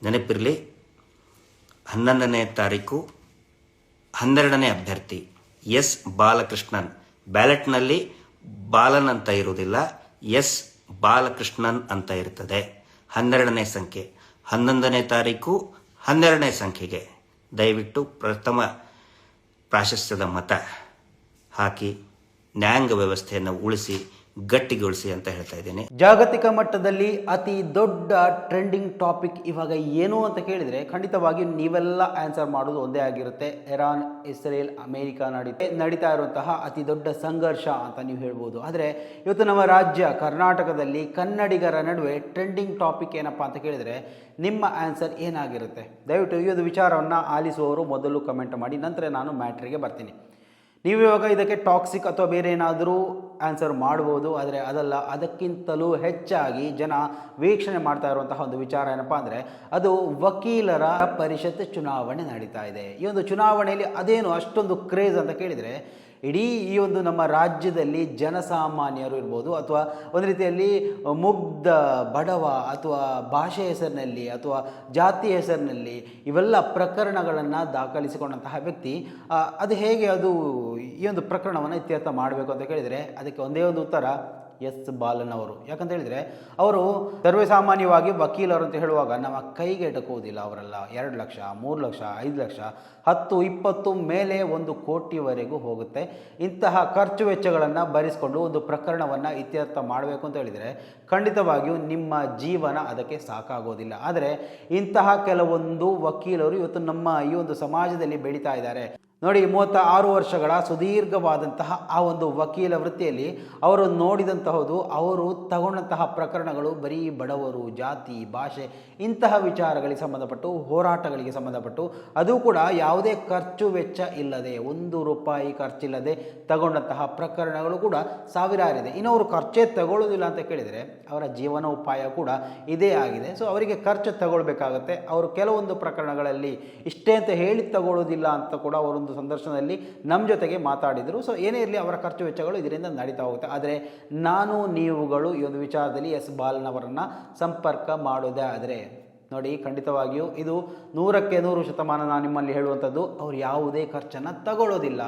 ನೆನಪಿರಲಿ, 11ನೇ ತಾರೀಕು 12ನೇ ಅಭ್ಯರ್ಥಿ ಎಸ್ ಬಾಲಕೃಷ್ಣನ್. ಬ್ಯಾಲೆಟ್ನಲ್ಲಿ ಬಾಲನ್ ಅಂತ ಇರುವುದಿಲ್ಲ, ಎಸ್ ಬಾಲಕೃಷ್ಣನ್ ಅಂತ ಇರ್ತದೆ. 12ನೇ ಸಂಖ್ಯೆ, 11ನೇ ತಾರೀಕು 12ನೇ ಸಂಖ್ಯೆಗೆ ದಯವಿಟ್ಟು ಪ್ರಥಮ ಪ್ರಾಶಸ್ತ್ಯದ ಮತ ಹಾಕಿ ನ್ಯಾಯಾಂಗ ವ್ಯವಸ್ಥೆಯನ್ನು ಉಳಿಸಿ ಗಟ್ಟಿಗೊಳಿಸಿ ಅಂತ ಹೇಳ್ತಾ ಇದ್ದೇನೆ. ಜಾಗತಿಕ ಮಟ್ಟದಲ್ಲಿ ಅತಿ ದೊಡ್ಡ ಟ್ರೆಂಡಿಂಗ್ ಟಾಪಿಕ್ ಇವಾಗ ಏನು ಅಂತ ಕೇಳಿದರೆ ಖಂಡಿತವಾಗಿ ನೀವೆಲ್ಲ ಆನ್ಸರ್ ಮಾಡೋದು ಒಂದೇ ಆಗಿರುತ್ತೆ. ಇರಾನ್, ಇಸ್ರೇಲ್, ಅಮೇರಿಕ ನಡೀತಾ ಇರುವಂತಹ ಅತಿ ದೊಡ್ಡ ಸಂಘರ್ಷ ಅಂತ ನೀವು ಹೇಳ್ಬೋದು. ಆದರೆ ಇವತ್ತು ನಮ್ಮ ರಾಜ್ಯ ಕರ್ನಾಟಕದಲ್ಲಿ ಕನ್ನಡಿಗರ ನಡುವೆ ಟ್ರೆಂಡಿಂಗ್ ಟಾಪಿಕ್ ಏನಪ್ಪ ಅಂತ ಕೇಳಿದರೆ ನಿಮ್ಮ ಆನ್ಸರ್ ಏನಾಗಿರುತ್ತೆ? ದಯವಿಟ್ಟು ಈ ಒಂದು ವಿಚಾರವನ್ನು ಆಲಿಸುವವರು ಮೊದಲು ಕಮೆಂಟ್ ಮಾಡಿ, ನಂತರ ನಾನು ಮ್ಯಾಟ್ರಿಗೆ ಬರ್ತೀನಿ. ನೀವು ಇವಾಗ ಇದಕ್ಕೆ ಟಾಕ್ಸಿಕ್ ಅಥವಾ ಬೇರೆ ಏನಾದರೂ ಆನ್ಸರ್ ಮಾಡ್ಬೋದು, ಆದರೆ ಅದಲ್ಲ. ಅದಕ್ಕಿಂತಲೂ ಹೆಚ್ಚಾಗಿ ಜನ ವೀಕ್ಷಣೆ ಮಾಡ್ತಾ ಇರುವಂತಹ ಒಂದು ವಿಚಾರ ಏನಪ್ಪ ಅಂದರೆ ಅದು ವಕೀಲರ ಪರಿಷತ್ ಚುನಾವಣೆ ನಡೀತಾ ಇದೆ. ಈ ಒಂದು ಚುನಾವಣೆಯಲ್ಲಿ ಅದೇನು ಅಷ್ಟೊಂದು ಕ್ರೇಜ್ ಅಂತ ಕೇಳಿದರೆ, ಇಡೀ ಈ ಒಂದು ನಮ್ಮ ರಾಜ್ಯದಲ್ಲಿ ಜನಸಾಮಾನ್ಯರು ಇರ್ಬೋದು ಅಥವಾ ಒಂದು ರೀತಿಯಲ್ಲಿ ಮುಗ್ಧ ಬಡವ ಅಥವಾ ಭಾಷೆ ಹೆಸರಿನಲ್ಲಿ ಅಥವಾ ಜಾತಿ ಹೆಸರಿನಲ್ಲಿ ಇವೆಲ್ಲ ಪ್ರಕರಣಗಳನ್ನು ದಾಖಲಿಸಿಕೊಂಡಂತಹ ವ್ಯಕ್ತಿ ಅದು ಹೇಗೆ ಅದು ಈ ಒಂದು ಪ್ರಕರಣವನ್ನು ಇತ್ಯರ್ಥ ಮಾಡಬೇಕು ಅಂತ ಕೇಳಿದರೆ ಅದಕ್ಕೆ ಒಂದೇ ಒಂದು ಉತ್ತರ ಎಸ್ ಬಾಲನ್ ಅವರು. ಯಾಕಂತ ಹೇಳಿದರೆ ಅವರು ಸರ್ವೇಸಾಮಾನ್ಯವಾಗಿ ವಕೀಲರು ಅಂತ ಹೇಳುವಾಗ ನಮ್ಮ ಕೈಗೆ ಎಟಕುವುದಿಲ್ಲ. ಅವರೆಲ್ಲ 2 ಲಕ್ಷ, 3 ಲಕ್ಷ, 5 ಲಕ್ಷ, 10, 20 ಮೇಲೆ 1 ಕೋಟಿವರೆಗೂ ಹೋಗುತ್ತೆ. ಇಂತಹ ಖರ್ಚು ವೆಚ್ಚಗಳನ್ನು ಭರಿಸಿಕೊಂಡು ಒಂದು ಪ್ರಕರಣವನ್ನು ಇತ್ಯರ್ಥ ಮಾಡಬೇಕು ಅಂತ ಹೇಳಿದರೆ ಖಂಡಿತವಾಗಿಯೂ ನಿಮ್ಮ ಜೀವನ ಅದಕ್ಕೆ ಸಾಕಾಗೋದಿಲ್ಲ. ಆದರೆ ಇಂತಹ ಕೆಲವೊಂದು ವಕೀಲರು ಇವತ್ತು ನಮ್ಮ ಈ ಒಂದು ಸಮಾಜದಲ್ಲಿ ಬೆಳೀತಾ ಇದ್ದಾರೆ. ನೋಡಿ, 36 ವರ್ಷಗಳ ಸುದೀರ್ಘವಾದಂತಹ ಆ ಒಂದು ವಕೀಲ ವೃತ್ತಿಯಲ್ಲಿ ಅವರು ನೋಡಿದಂತಹದ್ದು, ಅವರು ತಗೊಂಡಂತಹ ಪ್ರಕರಣಗಳು ಬರೀ ಬಡವರು, ಜಾತಿ, ಭಾಷೆ ಇಂತಹ ವಿಚಾರಗಳಿಗೆ ಸಂಬಂಧಪಟ್ಟು, ಹೋರಾಟಗಳಿಗೆ ಸಂಬಂಧಪಟ್ಟು, ಅದು ಕೂಡ ಯಾವುದೇ ಖರ್ಚು ವೆಚ್ಚ ಇಲ್ಲದೆ, 1 ರೂಪಾಯಿ ಖರ್ಚಿಲ್ಲದೆ ತಗೊಂಡಂತಹ ಪ್ರಕರಣಗಳು ಕೂಡ ಸಾವಿರಾರಿದೆ. ಇನ್ನು ಅವರು ಖರ್ಚೇ ತಗೊಳ್ಳೋದಿಲ್ಲ ಅಂತ ಕೇಳಿದರೆ ಅವರ ಜೀವನೋಪಾಯ ಕೂಡ ಇದೇ ಆಗಿದೆ. ಸೊ ಅವರಿಗೆ ಖರ್ಚು ತಗೊಳ್ಬೇಕಾಗತ್ತೆ. ಅವರು ಕೆಲವೊಂದು ಪ್ರಕರಣಗಳಲ್ಲಿ ಇಷ್ಟೇ ಅಂತ ಹೇಳಿ ತಗೊಳ್ಳೋದಿಲ್ಲ ಅಂತ ಕೂಡ ಅವರು ಸಂದರ್ಶನದಲ್ಲಿ ನಮ್ಮ ಜೊತೆಗೆ ಮಾತಾಡಿದರು. ಸೊ ಏನೇ ಇರಲಿ ಅವರ ಖರ್ಚು ವೆಚ್ಚಗಳು ಇದರಿಂದ ನಡೀತಾ ಹೋಗುತ್ತೆ. ಆದರೆ ನಾನು ನೀವುಗಳು ಈ ಒಂದು ವಿಚಾರದಲ್ಲಿ ಎಸ್ ಬಾಲನ್ ಅವರನ್ನು ಸಂಪರ್ಕ ಮಾಡೋದೇ ಆದರೆ ನೋಡಿ, ಖಂಡಿತವಾಗಿಯೂ ಇದು 100ಕ್ಕೆ 100% ನಾನು ನಿಮ್ಮಲ್ಲಿ ಹೇಳುವಂಥದ್ದು, ಅವರು ಯಾವುದೇ ಖರ್ಚನ್ನು ತಗೊಳ್ಳೋದಿಲ್ಲ.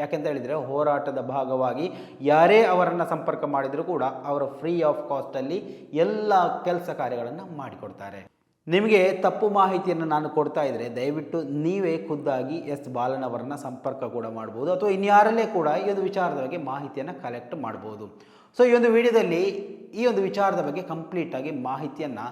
ಯಾಕೆಂತ ಹೇಳಿದರೆ ಹೋರಾಟದ ಭಾಗವಾಗಿ ಯಾರೇ ಅವರನ್ನು ಸಂಪರ್ಕ ಮಾಡಿದರೂ ಕೂಡ ಅವರು ಫ್ರೀ ಆಫ್ ಕಾಸ್ಟಲ್ಲಿ ಎಲ್ಲ ಕೆಲಸ ಕಾರ್ಯಗಳನ್ನು ಮಾಡಿಕೊಡ್ತಾರೆ. ನಿಮಗೆ ತಪ್ಪು ಮಾಹಿತಿಯನ್ನು ನಾನು ಕೊಡ್ತಾ ಇದ್ದರೆ ದಯವಿಟ್ಟು ನೀವೇ ಖುದ್ದಾಗಿ ಎಸ್ ಬಾಲನ್ ಅವರನ್ನು ಸಂಪರ್ಕ ಕೂಡ ಮಾಡ್ಬೋದು, ಅಥವಾ ಇನ್ಯಾರಲ್ಲೇ ಕೂಡ ಈ ಒಂದು ವಿಚಾರದ ಬಗ್ಗೆ ಮಾಹಿತಿಯನ್ನು ಕಲೆಕ್ಟ್ ಮಾಡ್ಬೋದು. ಸೊ ಈ ಒಂದು ವಿಡಿಯೋದಲ್ಲಿ ಈ ಒಂದು ವಿಚಾರದ ಬಗ್ಗೆ ಕಂಪ್ಲೀಟಾಗಿ ಮಾಹಿತಿಯನ್ನು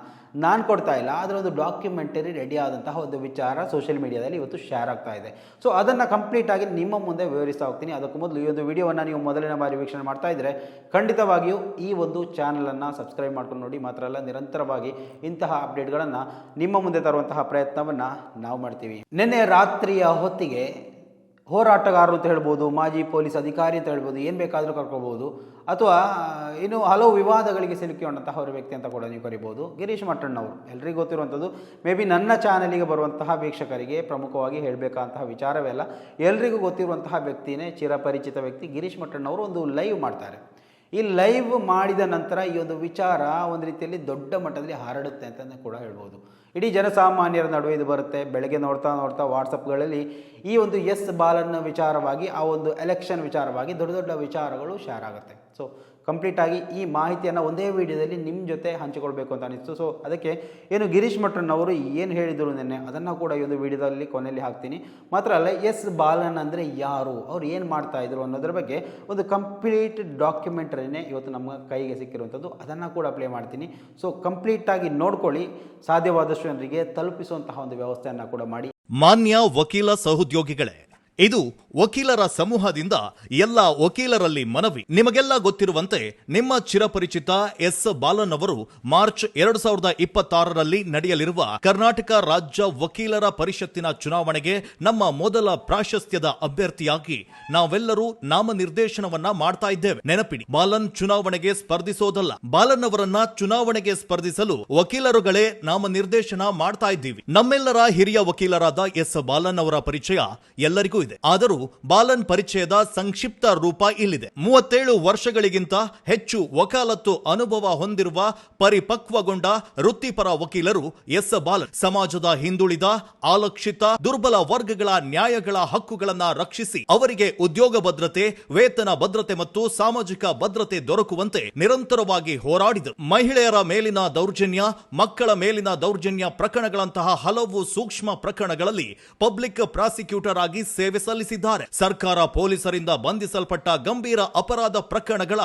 ನಾನು ಕೊಡ್ತಾ ಇಲ್ಲ, ಅದರ ಒಂದು ಡಾಕ್ಯುಮೆಂಟರಿ ರೆಡಿ ಆದಂತಹ ಒಂದು ವಿಚಾರ ಸೋಷಿಯಲ್ ಮೀಡಿಯಾದಲ್ಲಿ ಇವತ್ತು ಶೇರ್ ಆಗ್ತಾ ಇದೆ. ಸೊ ಅದನ್ನು ಕಂಪ್ಲೀಟಾಗಿ ನಿಮ್ಮ ಮುಂದೆ ವಿವರಿಸ್ತಾ ಹೋಗ್ತೀನಿ. ಅದಕ್ಕೂ ಮೊದಲು ಈ ಒಂದು ವಿಡಿಯೋವನ್ನು ನೀವು ಮೊದಲನೇ ಬಾರಿ ವೀಕ್ಷಣೆ ಮಾಡ್ತಾ ಇದ್ದರೆ ಖಂಡಿತವಾಗಿಯೂ ಈ ಒಂದು ಚಾನಲನ್ನು ಸಬ್ಸ್ಕ್ರೈಬ್ ಮಾಡ್ಕೊಂಡು ನೋಡಿ. ಮಾತ್ರ ಅಲ್ಲ, ನಿರಂತರವಾಗಿ ಇಂತಹ ಅಪ್ಡೇಟ್ಗಳನ್ನು ನಿಮ್ಮ ಮುಂದೆ ತರುವಂತಹ ಪ್ರಯತ್ನವನ್ನು ನಾವು ಮಾಡ್ತೀವಿ. ನಿನ್ನೆ ರಾತ್ರಿಯ ಹೊತ್ತಿಗೆ ಹೋರಾಟಗಾರರು ಅಂತ ಹೇಳ್ಬೋದು, ಮಾಜಿ ಪೊಲೀಸ್ ಅಧಿಕಾರಿ ಅಂತ ಹೇಳ್ಬೋದು, ಏನು ಬೇಕಾದರೂ ಕರ್ಕೋಬೋದು, ಅಥವಾ ಇನ್ನು ಹಲವು ವಿವಾದಗಳಿಗೆ ಸಿಲುಕಿಕೊಂಡಂತಹ ಅವರ ವ್ಯಕ್ತಿ ಅಂತ ಕೂಡ ನೀವು ಕರಿಬೋದು, ಗಿರೀಶ್ ಮಟ್ಟಣ್ಣವರು. ಎಲ್ರಿಗೂ ಗೊತ್ತಿರುವಂಥದ್ದು, ಮೇ ಬಿ ನನ್ನ ಚಾನಲಿಗೆ ಬರುವಂತಹ ವೀಕ್ಷಕರಿಗೆ ಪ್ರಮುಖವಾಗಿ ಹೇಳಬೇಕಂತಹ ವಿಚಾರವೇ ಅಲ್ಲ, ಎಲ್ರಿಗೂ ಗೊತ್ತಿರುವಂತಹ ವ್ಯಕ್ತಿನೇ, ಚಿರಪರಿಚಿತ ವ್ಯಕ್ತಿ ಗಿರೀಶ್ ಮಟ್ಟಣ್ಣವರು ಒಂದು ಲೈವ್ ಮಾಡ್ತಾರೆ. ಈ ಲೈವ್ ಮಾಡಿದ ನಂತರ ಈ ಒಂದು ವಿಚಾರ ಒಂದು ರೀತಿಯಲ್ಲಿ ದೊಡ್ಡ ಮಟ್ಟದಲ್ಲಿ ಹರಡುತ್ತೆ ಅಂತಲೇ ಕೂಡ ಹೇಳ್ಬೋದು. ಇಡೀ ಜನಸಾಮಾನ್ಯರ ನಡುವೆ ಇದು ಬರುತ್ತೆ. ಬೆಳಗ್ಗೆ ನೋಡ್ತಾ ವಾಟ್ಸಪ್ಗಳಲ್ಲಿ ಈ ಒಂದು ಎಸ್ ಬಾಲನ್ ವಿಚಾರವಾಗಿ, ಆ ಒಂದು ಎಲೆಕ್ಷನ್ ವಿಚಾರವಾಗಿ ದೊಡ್ಡ ದೊಡ್ಡ ವಿಚಾರಗಳು ಶೇರ್ ಆಗುತ್ತೆ. ಸೊ ಕಂಪ್ಲೀಟಾಗಿ ಈ ಮಾಹಿತಿಯನ್ನು ಒಂದೇ ವಿಡಿಯೋದಲ್ಲಿ ನಿಮ್ಮ ಜೊತೆ ಹಂಚಿಕೊಳ್ಬೇಕು ಅಂತ ಅನಿಸ್ತು. ಸೊ ಅದಕ್ಕೆ ಏನು ಗಿರೀಶ್ ಮಟ್ಟಣ್ಣವರು ಏನು ಹೇಳಿದರು ನಿನ್ನೆ, ಅದನ್ನು ಕೂಡ ಈ ಒಂದು ವಿಡಿಯೋದಲ್ಲಿ ಕೊನೆಯಲ್ಲಿ ಹಾಕ್ತೀನಿ. ಮಾತ್ರ ಅಲ್ಲ, ಎಸ್ ಬಾಲನ್ ಅಂದರೆ ಯಾರು, ಅವ್ರು ಏನು ಮಾಡ್ತಾಯಿದ್ರು ಅನ್ನೋದ್ರ ಬಗ್ಗೆ ಒಂದು ಕಂಪ್ಲೀಟ್ ಡಾಕ್ಯುಮೆಂಟರಿನೇ ಇವತ್ತು ನಮ್ಮ ಕೈಗೆ ಸಿಕ್ಕಿರುವಂಥದ್ದು, ಅದನ್ನು ಕೂಡ ಪ್ಲೇ ಮಾಡ್ತೀನಿ. ಸೊ ಕಂಪ್ಲೀಟಾಗಿ ನೋಡ್ಕೊಳ್ಳಿ, ಸಾಧ್ಯವಾದಷ್ಟು ಜನರಿಗೆ ತಲುಪಿಸುವಂತಹ ಒಂದು ವ್ಯವಸ್ಥೆಯನ್ನು ಕೂಡ ಮಾಡಿ. ಮಾನ್ಯ ವಕೀಲ ಸಹೋದ್ಯೋಗಿಗಳೇ, ಇದು ವಕೀಲರ ಸಮೂಹದಿಂದ ಎಲ್ಲ ವಕೀಲರಲ್ಲಿ ಮನವಿ. ನಿಮಗೆಲ್ಲ ಗೊತ್ತಿರುವಂತೆ ನಿಮ್ಮ ಚಿರಪರಿಚಿತ ಎಸ್ ಬಾಲನ್ ಅವರು ಮಾರ್ಚ್ 2026ರಲ್ಲಿ ನಡೆಯಲಿರುವ ಕರ್ನಾಟಕ ರಾಜ್ಯ ವಕೀಲರ ಪರಿಷತ್ತಿನ ಚುನಾವಣೆಗೆ ನಮ್ಮ ಮೊದಲ ಪ್ರಾಶಸ್ತ್ಯದ ಅಭ್ಯರ್ಥಿಯಾಗಿ ನಾವೆಲ್ಲರೂ ನಾಮನಿರ್ದೇಶನವನ್ನ ಮಾಡ್ತಾ ಇದ್ದೇವೆ. ನೆನಪಿಡಿ, ಬಾಲನ್ ಚುನಾವಣೆಗೆ ಸ್ಪರ್ಧಿಸೋದಲ್ಲ, ಬಾಲನ್ ಅವರನ್ನ ಚುನಾವಣೆಗೆ ಸ್ಪರ್ಧಿಸಲು ವಕೀಲರುಗಳೇ ನಾಮನಿರ್ದೇಶನ ಮಾಡ್ತಾ ಇದ್ದೀವಿ. ನಮ್ಮೆಲ್ಲರ ಹಿರಿಯ ವಕೀಲರಾದ ಎಸ್ ಬಾಲನ್ ಅವರ ಪರಿಚಯ ಎಲ್ಲರಿಗೂ ಇದೆ. ಆದರೂ ಬಾಲನ್ ಪರಿಚಯದ ಸಂಕ್ಷಿಪ್ತ ರೂಪ ಇಲ್ಲಿದೆ. 37 ವರ್ಷಗಳಿಗಿಂತ ಹೆಚ್ಚು ವಕಾಲತ್ತು ಅನುಭವ ಹೊಂದಿರುವ ಪರಿಪಕ್ವಗೊಂಡ ವೃತ್ತಿಪರ ವಕೀಲರು ಎಸ್ ಬಾಲನ್. ಸಮಾಜದ ಹಿಂದುಳಿದ, ಆಲಕ್ಷಿತ, ದುರ್ಬಲ ವರ್ಗಗಳ ನ್ಯಾಯಗಳ ಹಕ್ಕುಗಳನ್ನ ರಕ್ಷಿಸಿ ಅವರಿಗೆ ಉದ್ಯೋಗ ಭದ್ರತೆ, ವೇತನ ಭದ್ರತೆ ಮತ್ತು ಸಾಮಾಜಿಕ ಭದ್ರತೆ ದೊರಕುವಂತೆ ನಿರಂತರವಾಗಿ ಹೋರಾಡಿದರು. ಮಹಿಳೆಯರ ಮೇಲಿನ ದೌರ್ಜನ್ಯ, ಮಕ್ಕಳ ಮೇಲಿನ ದೌರ್ಜನ್ಯ ಪ್ರಕರಣಗಳಂತಹ ಹಲವು ಸೂಕ್ಷ್ಮ ಪ್ರಕರಣಗಳಲ್ಲಿ ಪಬ್ಲಿಕ್ ಪ್ರಾಸಿಕ್ಯೂಟರ್ ಆಗಿ ಸೇವೆ ಸಲ್ಲಿಸಿದ್ದಾರೆ. ಸರ್ಕಾರ ಪೊಲೀಸರಿಂದ ಬಂಧಿಸಲ್ಪಟ್ಟ ಗಂಭೀರ ಅಪರಾಧ ಪ್ರಕರಣಗಳ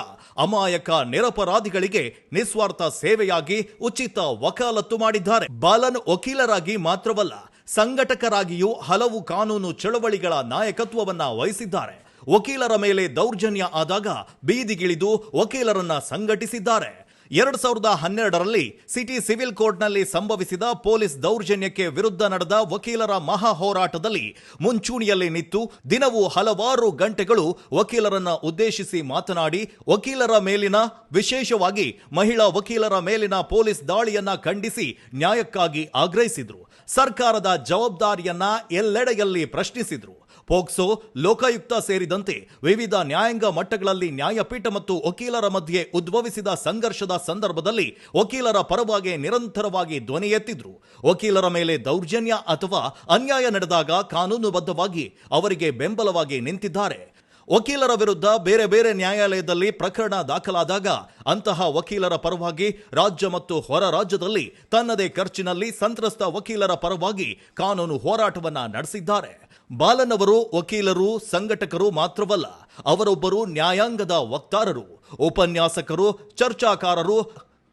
ಅಮಾಯಕ ನಿರಪರಾಧಿಗಳಿಗೆ ನಿಸ್ವಾರ್ಥ ಸೇವೆಯಾಗಿ ಉಚಿತ ವಕಾಲತ್ತು ಮಾಡಿದ್ದಾರೆ. ಬಾಲನ್ ವಕೀಲರಾಗಿ ಮಾತ್ರವಲ್ಲ, ಸಂಘಟಕರಾಗಿಯೂ ಹಲವು ಕಾನೂನು ಚಳವಳಿಗಳ ನಾಯಕತ್ವವನ್ನ ವಹಿಸಿದ್ದಾರೆ. ವಕೀಲರ ಮೇಲೆ ದೌರ್ಜನ್ಯ ಆದಾಗ ಬೀದಿಗಿಳಿದು ವಕೀಲರನ್ನ ಸಂಘಟಿಸಿದ್ದಾರೆ. 2012ರಲ್ಲಿ ಸಿಟಿ ಸಿವಿಲ್ ಕೋರ್ಟ್ನಲ್ಲಿ ಸಂಭವಿಸಿದ ಪೊಲೀಸ್ ದೌರ್ಜನ್ಯಕ್ಕೆ ವಿರುದ್ಧ ನಡೆದ ವಕೀಲರ ಮಹಾ ಹೋರಾಟದಲ್ಲಿ ಮುಂಚೂಣಿಯಲ್ಲಿ ನಿಂತು ದಿನವೂ ಹಲವಾರು ಗಂಟೆಗಳು ವಕೀಲರನ್ನ ಉದ್ದೇಶಿಸಿ ಮಾತನಾಡಿ ವಕೀಲರ ಮೇಲಿನ, ವಿಶೇಷವಾಗಿ ಮಹಿಳಾ ವಕೀಲರ ಮೇಲಿನ ಪೊಲೀಸ್ ದಾಳಿಯನ್ನ ಖಂಡಿಸಿ ನ್ಯಾಯಕ್ಕಾಗಿ ಆಗ್ರಹಿಸಿದ್ರು. ಸರ್ಕಾರದ ಜವಾಬ್ದಾರಿಯನ್ನ ಎಲ್ಲೆಡೆಯಲ್ಲಿ ಪ್ರಶ್ನಿಸಿದ್ರು. ಪೋಕ್ಸೋ, ಲೋಕಾಯುಕ್ತ ಸೇರಿದಂತೆ ವಿವಿಧ ನ್ಯಾಯಾಂಗ ಮಟ್ಟಗಳಲ್ಲಿ ನ್ಯಾಯಪೀಠ ಮತ್ತು ವಕೀಲರ ಮಧ್ಯೆ ಉದ್ಭವಿಸಿದ ಸಂಘರ್ಷದ ಸಂದರ್ಭದಲ್ಲಿ ವಕೀಲರ ಪರವಾಗಿ ನಿರಂತರವಾಗಿ ಧ್ವನಿ ಎತ್ತಿದ್ರು. ವಕೀಲರ ಮೇಲೆ ದೌರ್ಜನ್ಯ ಅಥವಾ ಅನ್ಯಾಯ ನಡೆದಾಗ ಕಾನೂನುಬದ್ಧವಾಗಿ ಅವರಿಗೆ ಬೆಂಬಲವಾಗಿ ನಿಂತಿದ್ದಾರೆ. ವಕೀಲರ ವಿರುದ್ಧ ಬೇರೆ ಬೇರೆ ನ್ಯಾಯಾಲಯದಲ್ಲಿ ಪ್ರಕರಣ ದಾಖಲಾದಾಗ ಅಂತಹ ವಕೀಲರ ಪರವಾಗಿ ರಾಜ್ಯ ಮತ್ತು ಹೊರ ರಾಜ್ಯದಲ್ಲಿ ತನ್ನದೇ ಖರ್ಚಿನಲ್ಲಿ ಸಂತ್ರಸ್ತ ವಕೀಲರ ಪರವಾಗಿ ಕಾನೂನು ಹೋರಾಟವನ್ನ ನಡೆಸಿದ್ದಾರೆ. ಬಾಲನ್ ಅವರು ವಕೀಲರು, ಸಂಘಟಕರು ಮಾತ್ರವಲ್ಲ, ಅವರೊಬ್ಬರು ನ್ಯಾಯಾಂಗದ ವಕ್ತಾರರು, ಉಪನ್ಯಾಸಕರು, ಚರ್ಚಾಕಾರರು.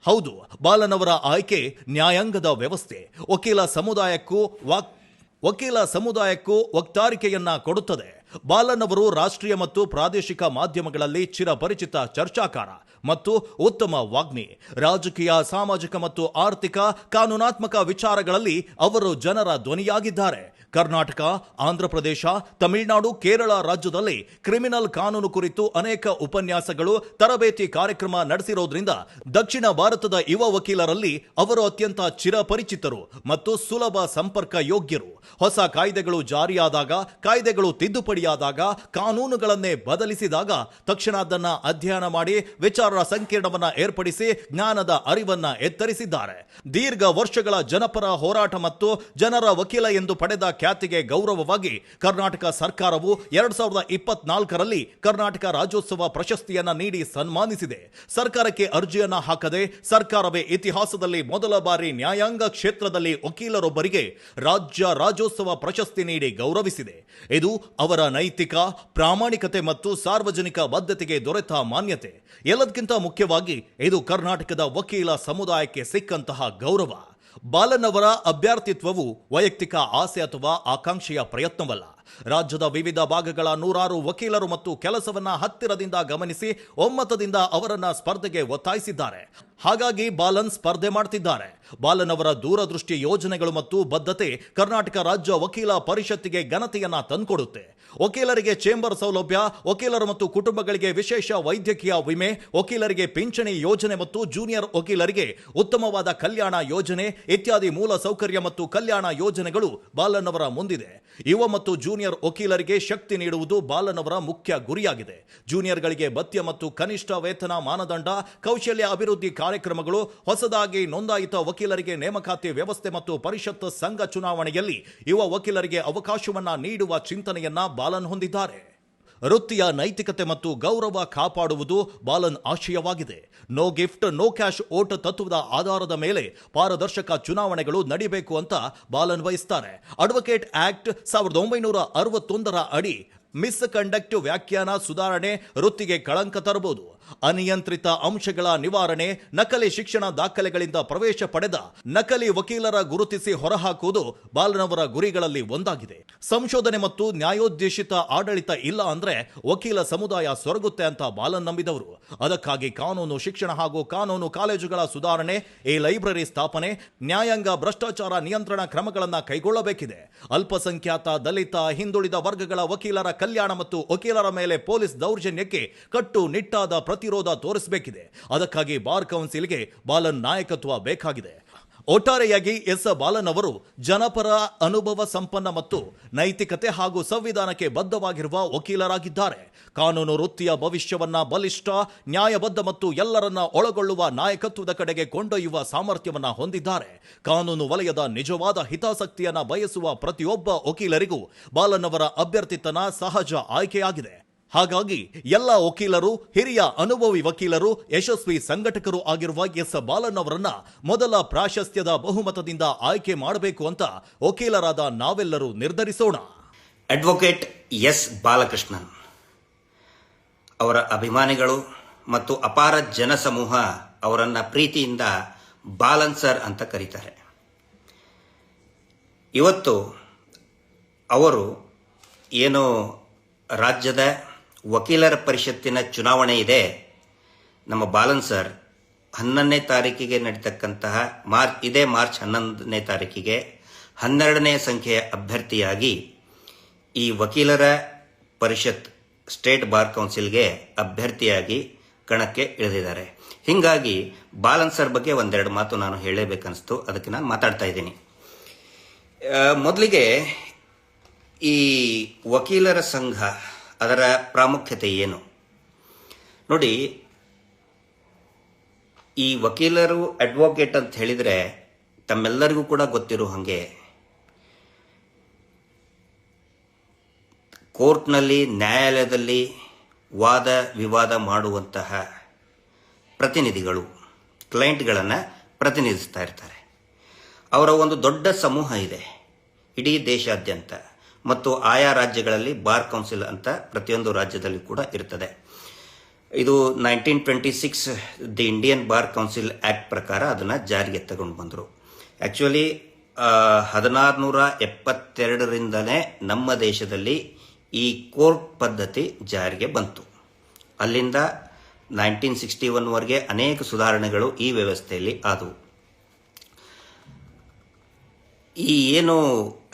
ಹೌದು, ಬಾಲನ್ ಅವರ ಆಯ್ಕೆ ನ್ಯಾಯಾಂಗದ ವ್ಯವಸ್ಥೆ ವಕೀಲ ಸಮುದಾಯಕ್ಕೂ ವಕ್ತಾರಿಕೆಯನ್ನ ಕೊಡುತ್ತದೆ. ಬಾಲನ್ ಅವರು ರಾಷ್ಟ್ರೀಯ ಮತ್ತು ಪ್ರಾದೇಶಿಕ ಮಾಧ್ಯಮಗಳಲ್ಲಿ ಚಿರಪರಿಚಿತ ಚರ್ಚಾಕಾರ ಮತ್ತು ಉತ್ತಮ ವಾಗ್ಮಿ. ರಾಜಕೀಯ, ಸಾಮಾಜಿಕ ಮತ್ತು ಆರ್ಥಿಕ, ಕಾನೂನಾತ್ಮಕ ವಿಚಾರಗಳಲ್ಲಿ ಅವರು ಜನರ ಧ್ವನಿಯಾಗಿದ್ದಾರೆ. ಕರ್ನಾಟಕ, ಆಂಧ್ರಪ್ರದೇಶ, ತಮಿಳುನಾಡು, ಕೇರಳ ರಾಜ್ಯದಲ್ಲಿ ಕ್ರಿಮಿನಲ್ ಕಾನೂನು ಕುರಿತು ಅನೇಕ ಉಪನ್ಯಾಸಗಳು, ತರಬೇತಿ ಕಾರ್ಯಕ್ರಮ ನಡೆಸಿರೋದ್ರಿಂದ ದಕ್ಷಿಣ ಭಾರತದ ಯುವ ವಕೀಲರಲ್ಲಿ ಅವರು ಅತ್ಯಂತ ಚಿರಪರಿಚಿತರು ಮತ್ತು ಸುಲಭ ಸಂಪರ್ಕ ಯೋಗ್ಯರು. ಹೊಸ ಕಾಯ್ದೆಗಳು ಜಾರಿಯಾದಾಗ, ಕಾಯ್ದೆಗಳು ತಿದ್ದುಪಡಿಯಾದಾಗ, ಕಾನೂನುಗಳನ್ನೇ ಬದಲಿಸಿದಾಗ ತಕ್ಷಣ ಅದನ್ನ ಅಧ್ಯಯನ ಮಾಡಿ ವಿಚಾರ ಸಂಕಿರಣವನ್ನ ಏರ್ಪಡಿಸಿ ಜ್ಞಾನದ ಅರಿವನ್ನ ಎತ್ತರಿಸಿದ್ದಾರೆ. ದೀರ್ಘ ವರ್ಷಗಳ ಜನಪರ ಹೋರಾಟ ಮತ್ತು ಜನರ ವಕೀಲ ಎಂದು ಪಡೆದ ಖ್ಯಾತಿಗೆ ಗೌರವವಾಗಿ ಕರ್ನಾಟಕ ಸರ್ಕಾರವು 2024ರಲ್ಲಿ ಕರ್ನಾಟಕ ರಾಜ್ಯೋತ್ಸವ ಪ್ರಶಸ್ತಿಯನ್ನ ನೀಡಿ ಸನ್ಮಾನಿಸಿದೆ. ಸರ್ಕಾರಕ್ಕೆ ಅರ್ಜಿಯನ್ನ ಹಾಕದೆ ಸರ್ಕಾರವೇ ಇತಿಹಾಸದಲ್ಲಿ ಮೊದಲ ಬಾರಿ ನ್ಯಾಯಾಂಗ ಕ್ಷೇತ್ರದಲ್ಲಿ ವಕೀಲರೊಬ್ಬರಿಗೆ ರಾಜ್ಯೋತ್ಸವ ಪ್ರಶಸ್ತಿ ನೀಡಿ ಗೌರವಿಸಿದೆ. ಇದು ಅವರ ನೈತಿಕ, ಪ್ರಾಮಾಣಿಕತೆ ಮತ್ತು ಸಾರ್ವಜನಿಕ ಬದ್ಧತೆಗೆ ದೊರೆತ ಮಾನ್ಯತೆ. ಎಲ್ಲದಕ್ಕಿಂತ ಮುಖ್ಯವಾಗಿ ಇದು ಕರ್ನಾಟಕದ ವಕೀಲ ಸಮುದಾಯಕ್ಕೆ ಸಿಕ್ಕಂತಹ ಗೌರವ. ಬಾಲನ್ ಅವರ ಅಭ್ಯರ್ಥಿತ್ವವು ವೈಯಕ್ತಿಕ ಆಸೆ ಅಥವಾ ಆಕಾಂಕ್ಷೆಯ ಪ್ರಯತ್ನವಲ್ಲ. ರಾಜ್ಯದ ವಿವಿಧ ಭಾಗಗಳ ನೂರಾರು ವಕೀಲರು ಮತ್ತು ಕೆಲಸವನ್ನ ಹತ್ತಿರದಿಂದ ಗಮನಿಸಿ ಒಮ್ಮತದಿಂದ ಅವರನ್ನ ಸ್ಪರ್ಧೆಗೆ ಒತ್ತಾಯಿಸಿದ್ದಾರೆ. ಹಾಗಾಗಿ ಬಾಲನ್ ಸ್ಪರ್ಧೆ ಮಾಡ್ತಿದ್ದಾರೆ. ಬಾಲನ್ ಅವರ ದೂರದೃಷ್ಟಿ ಯೋಜನೆಗಳು ಮತ್ತು ಬದ್ಧತೆ ಕರ್ನಾಟಕ ರಾಜ್ಯ ವಕೀಲ ಪರಿಷತ್ತಿಗೆ ಘನತೆಯನ್ನ ತಂದುಕೊಡುತ್ತೆ. ವಕೀಲರಿಗೆ ಚೇಂಬರ್ ಸೌಲಭ್ಯ, ವಕೀಲರು ಮತ್ತು ಕುಟುಂಬಗಳಿಗೆ ವಿಶೇಷ ವೈದ್ಯಕೀಯ ವಿಮೆ, ವಕೀಲರಿಗೆ ಪಿಂಚಣಿ ಯೋಜನೆ ಮತ್ತು ಜೂನಿಯರ್ ವಕೀಲರಿಗೆ ಉತ್ತಮವಾದ ಕಲ್ಯಾಣ ಯೋಜನೆ ಇತ್ಯಾದಿ ಮೂಲ ಸೌಕರ್ಯ ಮತ್ತು ಕಲ್ಯಾಣ ಯೋಜನೆಗಳು ಬಾಲನ್ ಅವರ ಮುಂದಿದೆ. ಯುವ ಮತ್ತು ಜೂನಿಯರ್ ವಕೀಲರಿಗೆ ಶಕ್ತಿ ನೀಡುವುದು ಬಾಲನ್ ಅವರ ಮುಖ್ಯ ಗುರಿಯಾಗಿದೆ. ಜೂನಿಯರ್ಗಳಿಗೆ ಭತ್ಯೆ ಮತ್ತು ಕನಿಷ್ಠ ವೇತನ ಮಾನದಂಡ, ಕೌಶಲ್ಯ ಅಭಿವೃದ್ಧಿ ಕಾರ್ಯಕ್ರಮಗಳು, ಹೊಸದಾಗಿ ನೋಂದಾಯಿತ ವಕೀಲರಿಗೆ ನೇಮಕಾತಿ ವ್ಯವಸ್ಥೆ ಮತ್ತು ಪರಿಷತ್ ಸಂಘ ಚುನಾವಣೆಯಲ್ಲಿ ಯುವ ವಕೀಲರಿಗೆ ಅವಕಾಶವನ್ನ ನೀಡುವ ಚಿಂತನೆಯನ್ನ ಬಾಲನ್ ಹೊಂದಿದ್ದಾರೆ. ವೃತ್ತಿಯ ನೈತಿಕತೆ ಮತ್ತು ಗೌರವ ಕಾಪಾಡುವುದು ಬಾಲನ್ ಆಶಯವಾಗಿದೆ. No gift, no cash vote ತತ್ವದ ಆಧಾರದ ಮೇಲೆ ಪಾರದರ್ಶಕ ಚುನಾವಣೆಗಳು ನಡೀಬೇಕು ಅಂತ ಬಾಲನ್ ವಹಿಸ್ತಾರೆ. ಅಡ್ವೊಕೇಟ್ ಆಕ್ಟ್ 1961ರ ಅಡಿ ಮಿಸ್ ಕಂಡಕ್ಟ್ ವ್ಯಾಖ್ಯಾನ ಸುಧಾರಣೆ ವೃತ್ತಿಗೆ ಕಳಂಕ ತರಬಹುದು. ಅನಿಯಂತ್ರಿತ ಅಂಶಗಳ ನಿವಾರಣೆ, ನಕಲಿ ಶಿಕ್ಷಣ ದಾಖಲೆಗಳಿಂದ ಪ್ರವೇಶ ಪಡೆದ ನಕಲಿ ವಕೀಲರ ಗುರುತಿಸಿ ಹೊರಹಾಕುವುದು ಬಾಲನ್ ಅವರ ಗುರಿಗಳಲ್ಲಿ ಒಂದಾಗಿದೆ. ಸಂಶೋಧನೆ ಮತ್ತು ನ್ಯಾಯೋದ್ದೇಶಿತ ಆಡಳಿತ ಇಲ್ಲ ಅಂದ್ರೆ ವಕೀಲ ಸಮುದಾಯ ಸೊರಗುತ್ತೆ ಅಂತ ಬಾಲನ್ ನಂಬಿದವರು. ಅದಕ್ಕಾಗಿ ಕಾನೂನು ಶಿಕ್ಷಣ ಹಾಗೂ ಕಾನೂನು ಕಾಲೇಜುಗಳ ಸುಧಾರಣೆ, ಈ ಲೈಬ್ರರಿ ಸ್ಥಾಪನೆ, ನ್ಯಾಯಾಂಗ ಭ್ರಷ್ಟಾಚಾರ ನಿಯಂತ್ರಣ ಕ್ರಮಗಳನ್ನು ಕೈಗೊಳ್ಳಬೇಕಿದೆ. ಅಲ್ಪಸಂಖ್ಯಾತ, ದಲಿತ, ಹಿಂದುಳಿದ ವರ್ಗಗಳ ವಕೀಲರ ಕಲ್ಯಾಣ ಮತ್ತು ವಕೀಲರ ಮೇಲೆ ಪೊಲೀಸ್ ದೌರ್ಜನ್ಯಕ್ಕೆ ಕಟ್ಟುನಿಟ್ಟಾದ ಪ್ರತಿರೋಧ ತೋರಿಸಬೇಕಿದೆ. ಅದಕ್ಕಾಗಿ ಬಾರ್ ಕೌನ್ಸಿಲ್ಗೆ ಬಾಲನ್ ನಾಯಕತ್ವ ಬೇಕಾಗಿದೆ. ಒಟ್ಟಾರೆಯಾಗಿ ಎಸ್ ಬಾಲನ್ ಅವರು ಜನಪರ ಅನುಭವ ಸಂಪನ್ನ ಮತ್ತು ನೈತಿಕತೆ ಹಾಗೂ ಸಂವಿಧಾನಕ್ಕೆ ಬದ್ಧವಾಗಿರುವ ವಕೀಲರಾಗಿದ್ದಾರೆ. ಕಾನೂನು ವೃತ್ತಿಯ ಭವಿಷ್ಯವನ್ನ ಬಲಿಷ್ಠ, ನ್ಯಾಯಬದ್ಧ ಮತ್ತು ಎಲ್ಲರನ್ನ ಒಳಗೊಳ್ಳುವ ನಾಯಕತ್ವದ ಕಡೆಗೆ ಕೊಂಡೊಯ್ಯುವ ಸಾಮರ್ಥ್ಯವನ್ನ ಹೊಂದಿದ್ದಾರೆ. ಕಾನೂನು ವಲಯದ ನಿಜವಾದ ಹಿತಾಸಕ್ತಿಯನ್ನ ಬಯಸುವ ಪ್ರತಿಯೊಬ್ಬ ವಕೀಲರಿಗೂ ಬಾಲನ್ ಅವರ ಅಭ್ಯರ್ಥಿತನ ಸಹಜ ಆಯ್ಕೆಯಾಗಿದೆ. ಹಾಗಾಗಿ ಎಲ್ಲ ವಕೀಲರು, ಹಿರಿಯ ಅನುಭವಿ ವಕೀಲರು, ಯಶಸ್ವಿ ಸಂಘಟಕರು ಆಗಿರುವ ಎಸ್ ಬಾಲನ್ ಅವರನ್ನ ಮೊದಲ ಪ್ರಾಶಸ್ತ್ಯದ ಬಹುಮತದಿಂದ ಆಯ್ಕೆ ಮಾಡಬೇಕು ಅಂತ ವಕೀಲರಾದ ನಾವೆಲ್ಲರೂ ನಿರ್ಧರಿಸೋಣ. ಅಡ್ವೊಕೇಟ್ ಎಸ್ ಬಾಲಕೃಷ್ಣನ್ ಅವರ ಅಭಿಮಾನಿಗಳು ಮತ್ತು ಅಪಾರ ಜನಸಮೂಹ ಅವರನ್ನ ಪ್ರೀತಿಯಿಂದ ಬಾಲನ್ ಸರ್ ಅಂತ ಕರೀತಾರೆ. ಇವತ್ತು ಅವರು ಏನು ರಾಜ್ಯದ ವಕೀಲರ ಪರಿಷತ್ತಿನ ಚುನಾವಣೆ ಇದೆ, ನಮ್ಮ ಬಾಲನ್ ಸರ್ 11ನೇ ತಾರೀಕಿಗೆ ನಡೀತಕ್ಕಂತಹ ಮಾರ್ಚ್ 11ನೇ ತಾರೀಕಿಗೆ 12ನೇ ಸಂಖ್ಯೆಯ ಅಭ್ಯರ್ಥಿಯಾಗಿ ಈ ವಕೀಲರ ಪರಿಷತ್ ಸ್ಟೇಟ್ ಬಾರ್ ಕೌನ್ಸಿಲ್ಗೆ ಅಭ್ಯರ್ಥಿಯಾಗಿ ಕಣಕ್ಕೆ ಇಳಿದಿದ್ದಾರೆ. ಹೀಗಾಗಿ ಬಾಲನ್ ಸರ್ ಬಗ್ಗೆ ಒಂದೆರಡು ಮಾತು ನಾನು ಹೇಳಬೇಕನ್ನಿಸ್ತು, ಅದಕ್ಕೆ ನಾನು ಮಾತಾಡ್ತಾ ಇದ್ದೀನಿ. ಮೊದಲಿಗೆ ಈ ವಕೀಲರ ಸಂಘ ಅದರ ಪ್ರಾಮುಖ್ಯತೆ ಏನು ನೋಡಿ. ಈ ವಕೀಲರು ಅಡ್ವೊಕೇಟ್ ಅಂತ ಹೇಳಿದರೆ ತಮ್ಮೆಲ್ಲರಿಗೂ ಕೂಡ ಗೊತ್ತಿರೋ ಹಾಗೆ ಕೋರ್ಟ್ನಲ್ಲಿ, ನ್ಯಾಯಾಲಯದಲ್ಲಿ ವಾದ ವಿವಾದ ಮಾಡುವಂತಹ ಪ್ರತಿನಿಧಿಗಳು, ಕ್ಲೈಂಟ್ಗಳನ್ನು ಪ್ರತಿನಿಧಿಸ್ತಾ ಇರ್ತಾರೆ. ಅವರ ಒಂದು ದೊಡ್ಡ ಸಮೂಹ ಇದೆ ಇಡೀ ದೇಶಾದ್ಯಂತ, ಮತ್ತು ಆಯಾ ರಾಜ್ಯಗಳಲ್ಲಿ ಬಾರ್ ಕೌನ್ಸಿಲ್ ಅಂತ ಪ್ರತಿಯೊಂದು ರಾಜ್ಯದಲ್ಲಿ ಕೂಡ ಇರ್ತದೆ. ಇದು 1926 the Indian bar council act ಪ್ರಕಾರ ಅದನ್ನು ಜಾರಿಗೆ ತಗೊಂಡು ಬಂದರು. ಆ್ಯಕ್ಚುಲಿ 1672ರಿಂದಲೇ ನಮ್ಮ ದೇಶದಲ್ಲಿ ಈ ಕೋರ್ಟ್ ಪದ್ಧತಿ ಜಾರಿಗೆ ಬಂತು. ಅಲ್ಲಿಂದ 1961ವರೆಗೆ ಅನೇಕ ಸುಧಾರಣೆಗಳು ಈ ವ್ಯವಸ್ಥೆಯಲ್ಲಿ ಆದವು. ಈ ಏನು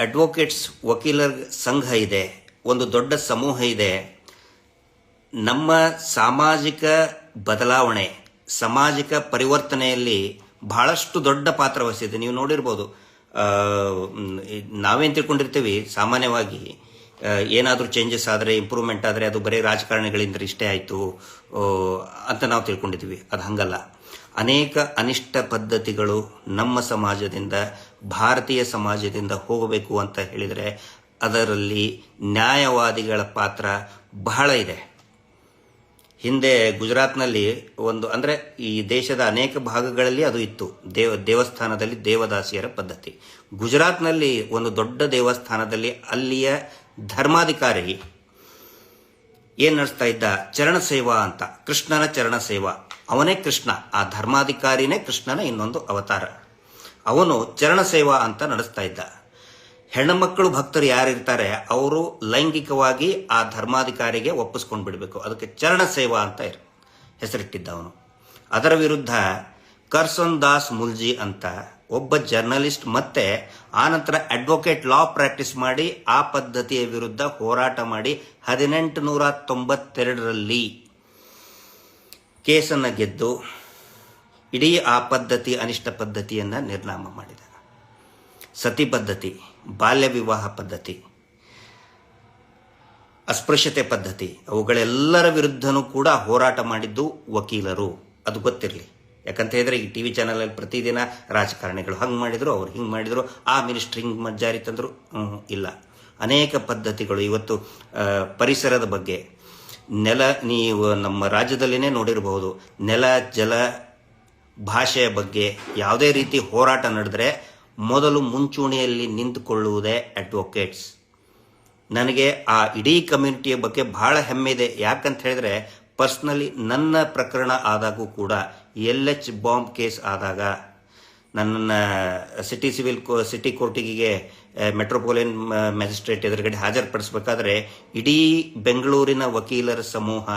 ಅಡ್ವೊಕೇಟ್ಸ್ ವಕೀಲರ ಸಂಘ ಇದೆ, ಒಂದು ದೊಡ್ಡ ಸಮೂಹ ಇದೆ, ನಮ್ಮ ಸಾಮಾಜಿಕ ಬದಲಾವಣೆ, ಸಾಮಾಜಿಕ ಪರಿವರ್ತನೆಯಲ್ಲಿ ಬಹಳಷ್ಟು ದೊಡ್ಡ ಪಾತ್ರ ವಹಿಸಿದೆ. ನೀವು ನೋಡಿರ್ಬೋದು, ನಾವೇನು ತಿಳ್ಕೊಂಡಿರ್ತೀವಿ ಸಾಮಾನ್ಯವಾಗಿ, ಏನಾದರೂ ಚೇಂಜಸ್ ಆದರೆ, ಇಂಪ್ರೂವ್ಮೆಂಟ್ ಆದರೆ ಅದು ಬರೀ ರಾಜಕಾರಣಿಗಳಿಂದ ಇಷ್ಟೇ ಆಯಿತು ಅಂತ ನಾವು ತಿಳ್ಕೊಂಡಿದ್ದೀವಿ. ಅದು ಹಂಗಲ್ಲ. ಅನೇಕ ಅನಿಷ್ಟ ಪದ್ಧತಿಗಳು ನಮ್ಮ ಸಮಾಜದಿಂದ, ಭಾರತೀಯ ಸಮಾಜದಿಂದ ಹೋಗಬೇಕು ಅಂತ ಹೇಳಿದರೆ ಅದರಲ್ಲಿ ನ್ಯಾಯವಾದಿಗಳ ಪಾತ್ರ ಬಹಳ ಇದೆ. ಹಿಂದೆ ಗುಜರಾತ್ನಲ್ಲಿ ಅಂದರೆ ಈ ದೇಶದ ಅನೇಕ ಭಾಗಗಳಲ್ಲಿ ಅದು ಇತ್ತು, ದೇವಸ್ಥಾನದಲ್ಲಿ ದೇವದಾಸಿಯರ ಪದ್ಧತಿ. ಗುಜರಾತ್ನಲ್ಲಿ ಒಂದು ದೊಡ್ಡ ದೇವಸ್ಥಾನದಲ್ಲಿ ಅಲ್ಲಿಯ ಧರ್ಮಾಧಿಕಾರಿ ಏನು ನಡೆಸ್ತಾ ಇದ್ದ, ಚರಣ ಸೇವಾ ಅಂತ, ಕೃಷ್ಣನ ಚರಣ ಸೇವಾ. ಅವನೇ ಕೃಷ್ಣ, ಆ ಧರ್ಮಾಧಿಕಾರಿನೇ ಕೃಷ್ಣನ ಇನ್ನೊಂದು ಅವತಾರ. ಅವನು ಚರಣ ಸೇವಾ ಅಂತ ನಡೆಸ್ತಾ ಇದ್ದ. ಹೆಣ್ಣುಮಕ್ಕಳು ಭಕ್ತರು ಯಾರಿರ್ತಾರೆ ಅವರು ಲೈಂಗಿಕವಾಗಿ ಆ ಧರ್ಮಾಧಿಕಾರಿಗೆ ಒಪ್ಪಿಸ್ಕೊಂಡು ಬಿಡಬೇಕು, ಅದಕ್ಕೆ ಚರಣ ಸೇವಾ ಅಂತ ಹೆಸರಿಟ್ಟಿದ್ದ ಅವನು. ಅದರ ವಿರುದ್ಧ ಕರ್ಸನ್ ದಾಸ್ ಮುಲ್ಜಿ ಅಂತ ಒಬ್ಬ ಜರ್ನಲಿಸ್ಟ್ ಮತ್ತೆ ಆನಂತರ ಅಡ್ವೊಕೇಟ್ ಲಾ ಪ್ರಾಕ್ಟೀಸ್ ಮಾಡಿ ಆ ಪದ್ಧತಿಯ ವಿರುದ್ಧ ಹೋರಾಟ ಮಾಡಿ 1892ರಲ್ಲಿ ಕೇಸನ್ನು ಗೆದ್ದು ಇಡೀ ಆ ಪದ್ಧತಿ, ಅನಿಷ್ಟ ಪದ್ಧತಿಯನ್ನು ನಿರ್ನಾಮ ಮಾಡಿದ. ಸತಿ ಪದ್ಧತಿ, ಬಾಲ್ಯ ವಿವಾಹ ಪದ್ಧತಿ, ಅಸ್ಪೃಶ್ಯತೆ ಪದ್ಧತಿ, ಅವುಗಳೆಲ್ಲರ ವಿರುದ್ಧನೂ ಕೂಡ ಹೋರಾಟ ಮಾಡಿದ್ದು ವಕೀಲರು. ಅದು ಗೊತ್ತಿರಲಿ. ಯಾಕಂತ ಹೇಳಿದ್ರೆ ಈ ಟಿ ವಿ ಚಾನಲಲ್ಲಿ ಪ್ರತಿದಿನ ರಾಜಕಾರಣಿಗಳು ಹಂಗೆ ಮಾಡಿದ್ರು, ಅವ್ರು ಹಿಂಗೆ ಮಾಡಿದ್ರು, ಆ ಮಿನಿಸ್ಟ್ರಿ ಹಿಂಗೆ ಜಾರಿ ತಂದರು. ಇಲ್ಲ, ಅನೇಕ ಪದ್ಧತಿಗಳು. ಇವತ್ತು ಪರಿಸರದ ಬಗ್ಗೆ, ನೀವು ನಮ್ಮ ರಾಜ್ಯದಲ್ಲಿನೇ ನೋಡಿರಬಹುದು, ನೆಲ, ಜಲ, ಭಾಷೆಯ ಬಗ್ಗೆ ಯಾವುದೇ ರೀತಿ ಹೋರಾಟ ನಡೆದರೆ ಮೊದಲು ಮುಂಚೂಣಿಯಲ್ಲಿ ನಿಂತುಕೊಳ್ಳುವುದೇ ಅಡ್ವೊಕೇಟ್ಸ್. ನನಗೆ ಆ ಇಡೀ ಕಮ್ಯುನಿಟಿಯ ಬಗ್ಗೆ ಬಹಳ ಹೆಮ್ಮೆ ಇದೆ. ಯಾಕಂತ ಹೇಳಿದ್ರೆ ಪರ್ಸ್ನಲಿ ನನ್ನ ಪ್ರಕರಣ ಆದಾಗೂ ಕೂಡ LH ಬಾಂಬ್ ಕೇಸ್ ಆದಾಗ ನನ್ನನ್ನು ಸಿಟಿ ಕೋರ್ಟಿಗೆ ಮೆಟ್ರೋಪಾಲಿಯನ್ ಮ್ಯಾಜಿಸ್ಟ್ರೇಟ್ ಎದುರುಗಡೆ ಹಾಜರುಪಡಿಸಬೇಕಾದ್ರೆ ಇಡೀ ಬೆಂಗಳೂರಿನ ವಕೀಲರ ಸಮೂಹ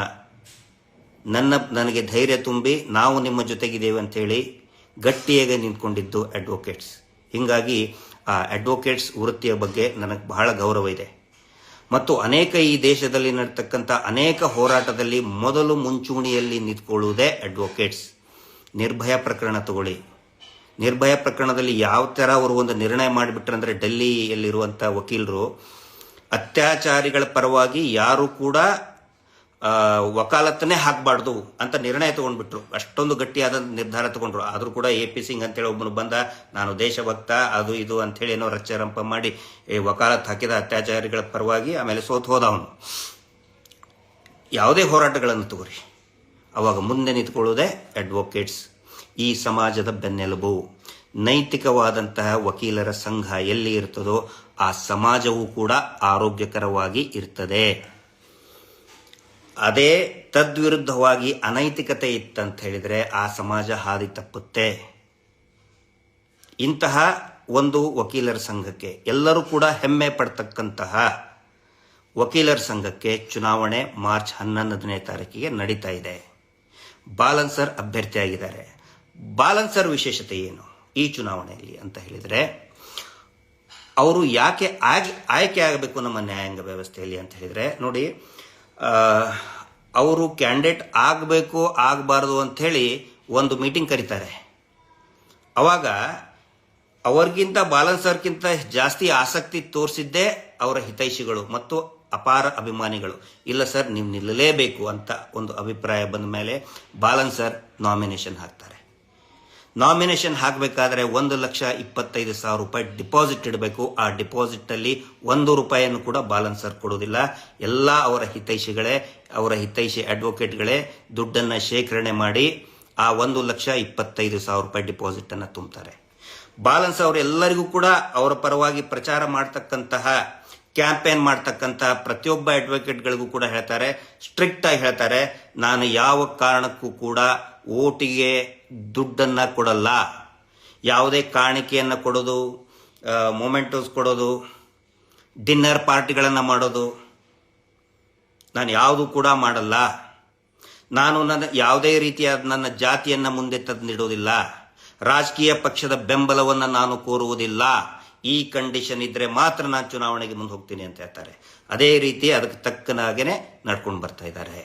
ನನಗೆ ಧೈರ್ಯ ತುಂಬಿ ನಾವು ನಿಮ್ಮ ಜೊತೆಗಿದ್ದೇವೆ ಅಂತೇಳಿ ಗಟ್ಟಿಯಾಗಿ ನಿಂತ್ಕೊಂಡಿದ್ದು ಅಡ್ವೊಕೇಟ್ಸ್. ಹೀಗಾಗಿ ಆ ಅಡ್ವೊಕೇಟ್ಸ್ ವೃತ್ತಿಯ ಬಗ್ಗೆ ನನಗೆ ಬಹಳ ಗೌರವ ಇದೆ. ಮತ್ತು ಅನೇಕ ಈ ದೇಶದಲ್ಲಿ ನಡೀತಕ್ಕಂಥ ಅನೇಕ ಹೋರಾಟದಲ್ಲಿ ಮೊದಲು ಮುಂಚೂಣಿಯಲ್ಲಿ ನಿಂತ್ಕೊಳ್ಳುವುದೇ ಅಡ್ವೊಕೇಟ್ಸ್. ನಿರ್ಭಯ ಪ್ರಕರಣ ತಗೊಳ್ಳಿ. ನಿರ್ಭಯ ಪ್ರಕರಣದಲ್ಲಿ ಯಾವ ಥರ ಅವರು ಒಂದು ನಿರ್ಣಯ ಮಾಡಿಬಿಟ್ರಂದ್ರೆ ಡೆಲ್ಲಿಯಲ್ಲಿರುವಂಥ ವಕೀಲರು ಅತ್ಯಾಚಾರಿಗಳ ಪರವಾಗಿ ಯಾರು ಕೂಡ ವಕಾಲತ್ತನ್ನೇ ಹಾಕಬಾರ್ದು ಅಂತ ನಿರ್ಣಯ ತಗೊಂಡ್ಬಿಟ್ರು. ಅಷ್ಟೊಂದು ಗಟ್ಟಿಯಾದ ನಿರ್ಧಾರ ತಗೊಂಡ್ರು. ಆದರೂ ಕೂಡ AP ಸಿಂಗ್ ಅಂತೇಳಿ ಒಬ್ಬನು ಬಂದ, ನಾನು ದೇಶಭಕ್ತ ಅದು ಇದು ಅಂಥೇಳಿ ಏನೋ ರಚ್ಚರಂಪ ಮಾಡಿ ವಕಾಲತ್ ಹಾಕಿದ ಅತ್ಯಾಚಾರಿಗಳ ಪರವಾಗಿ. ಆಮೇಲೆ ಸೋತು ಹೋದ ಅವನು. ಯಾವುದೇ ಹೋರಾಟಗಳನ್ನು ತಗೋರಿ, ಅವಾಗ ಮುಂದೆ ನಿಂತ್ಕೊಳ್ಳೋದೇ ಅಡ್ವೊಕೇಟ್ಸ್, ಈ ಸಮಾಜದ ಬೆನ್ನೆಲುಬು. ನೈತಿಕವಾದಂತಹ ವಕೀಲರ ಸಂಘ ಎಲ್ಲಿ ಇರ್ತದೋ ಆ ಸಮಾಜವೂ ಕೂಡ ಆರೋಗ್ಯಕರವಾಗಿ ಇರ್ತದೆ. ಅದೇ ತದ್ವಿರುದ್ಧವಾಗಿ ಅನೈತಿಕತೆ ಇತ್ತಂತ ಹೇಳಿದರೆ ಆ ಸಮಾಜ ಹಾದಿ ತಪ್ಪುತ್ತೆ. ಇಂತಹ ಒಂದು ವಕೀಲರ ಸಂಘಕ್ಕೆ, ಎಲ್ಲರೂ ಕೂಡ ಹೆಮ್ಮೆ ಪಡ್ತಕ್ಕಂತಹ ವಕೀಲರ ಸಂಘಕ್ಕೆ ಚುನಾವಣೆ ಮಾರ್ಚ್ 11ನೇ ತಾರೀಕಿಗೆ ನಡೀತಾ ಇದೆ. ಬಾಲನ್ ಸರ್ ಅಭ್ಯರ್ಥಿಯಾಗಿದ್ದಾರೆ. ಬಾಲನ್ ಸರ್ ವಿಶೇಷತೆ ಏನು ಈ ಚುನಾವಣೆಯಲ್ಲಿ ಅಂತ ಹೇಳಿದರೆ, ಅವರು ಯಾಕೆ ಆಯ್ಕೆ ಆಗಬೇಕು ನಮ್ಮ ನ್ಯಾಯಾಂಗ ವ್ಯವಸ್ಥೆಯಲ್ಲಿ ಅಂತ ಹೇಳಿದರೆ, ನೋಡಿ, ಅವರು ಕ್ಯಾಂಡಿಡೇಟ್ ಆಗಬೇಕು ಆಗಬಾರ್ದು ಅಂಥೇಳಿ ಒಂದು ಮೀಟಿಂಗ್ ಕರೀತಾರೆ. ಅವಾಗ ಅವ್ರಿಗಿಂತ ಬಾಲನ್ ಸರ್ಗಿಂತ ಜಾಸ್ತಿ ಆಸಕ್ತಿ ತೋರಿಸಿದ್ದೇ ಅವರ ಹಿತೈಷಿಗಳು ಮತ್ತು ಅಪಾರ ಅಭಿಮಾನಿಗಳು. ಇಲ್ಲ ಸರ್, ನೀವು ನಿಲ್ಲಲೇಬೇಕು ಅಂತ ಒಂದು ಅಭಿಪ್ರಾಯ ಬಂದ ಮೇಲೆ ಬಾಲನ್ ಸರ್ ನಾಮಿನೇಷನ್ ಹಾಕ್ತಾರೆ. ನಾಮಿನೇಷನ್ ಹಾಕಬೇಕಾದ್ರೆ 1,25,000 ರೂಪಾಯಿ ಡಿಪಾಸಿಟ್ ಇಡಬೇಕು. ಆ ಡಿಪಾಸಿಟಲ್ಲಿ 1 ರೂಪಾಯಿಯನ್ನು ಕೂಡ ಬಾಲನ್ ಸರ್ ಕೊಡೋದಿಲ್ಲ. ಎಲ್ಲ ಅವರ ಹಿತೈಷಿಗಳೇ, ಅವರ ಹಿತೈಷಿ ಅಡ್ವೊಕೇಟ್ಗಳೇ ದುಡ್ಡನ್ನು ಶೇಖರಣೆ ಮಾಡಿ ಆ 1,25,000 ರೂಪಾಯಿ ಡಿಪಾಸಿಟನ್ನು ತುಂಬ್ತಾರೆ. ಬಾಲನ್ ಸರ್ ಅವರೆಲ್ಲರಿಗೂ ಕೂಡ ಅವರ ಪರವಾಗಿ ಪ್ರಚಾರ ಮಾಡ್ತಕ್ಕಂತಹ, ಕ್ಯಾಂಪೇನ್ ಮಾಡ್ತಕ್ಕಂತಹ ಪ್ರತಿಯೊಬ್ಬ ಅಡ್ವೊಕೇಟ್ಗಳಿಗೂ ಕೂಡ ಹೇಳ್ತಾರೆ, ಸ್ಟ್ರಿಕ್ಟ್ ಆಗಿ ಹೇಳ್ತಾರೆ, ನಾನು ಯಾವ ಕಾರಣಕ್ಕೂ ಕೂಡ ಓಟಿಗೆ ದುಡ್ಡನ್ನು ಕೊಡಲ್ಲ. ಯಾವುದೇ ಕಾಣಿಕೆಯನ್ನು ಕೊಡೋದು, ಮೊಮೆಂಟೋಸ್ ಕೊಡೋದು, ಡಿನ್ನರ್ ಪಾರ್ಟಿಗಳನ್ನು ಮಾಡೋದು ನಾನು ಯಾವುದೂ ಕೂಡ ಮಾಡಲ್ಲ. ನಾನು ಯಾವುದೇ ರೀತಿಯಾದ ನನ್ನ ಜಾತಿಯನ್ನು ಮುಂದೆ ತಂದಿಡೋದಿಲ್ಲ. ರಾಜಕೀಯ ಪಕ್ಷದ ಬೆಂಬಲವನ್ನು ನಾನು ಕೋರುವುದಿಲ್ಲ. ಈ ಕಂಡೀಷನ್ ಇದ್ರೆ ಮಾತ್ರ ನಾನು ಚುನಾವಣೆಗೆ ಮುಂದೆ ಹೋಗ್ತೀನಿ ಅಂತ ಹೇಳ್ತಾರೆ. ಅದೇ ರೀತಿ ಅದಕ್ಕೆ ತಕ್ಕನಾಗೇನೆ ನಡ್ಕೊಂಡು ಬರ್ತಾ ಇದ್ದಾರೆ.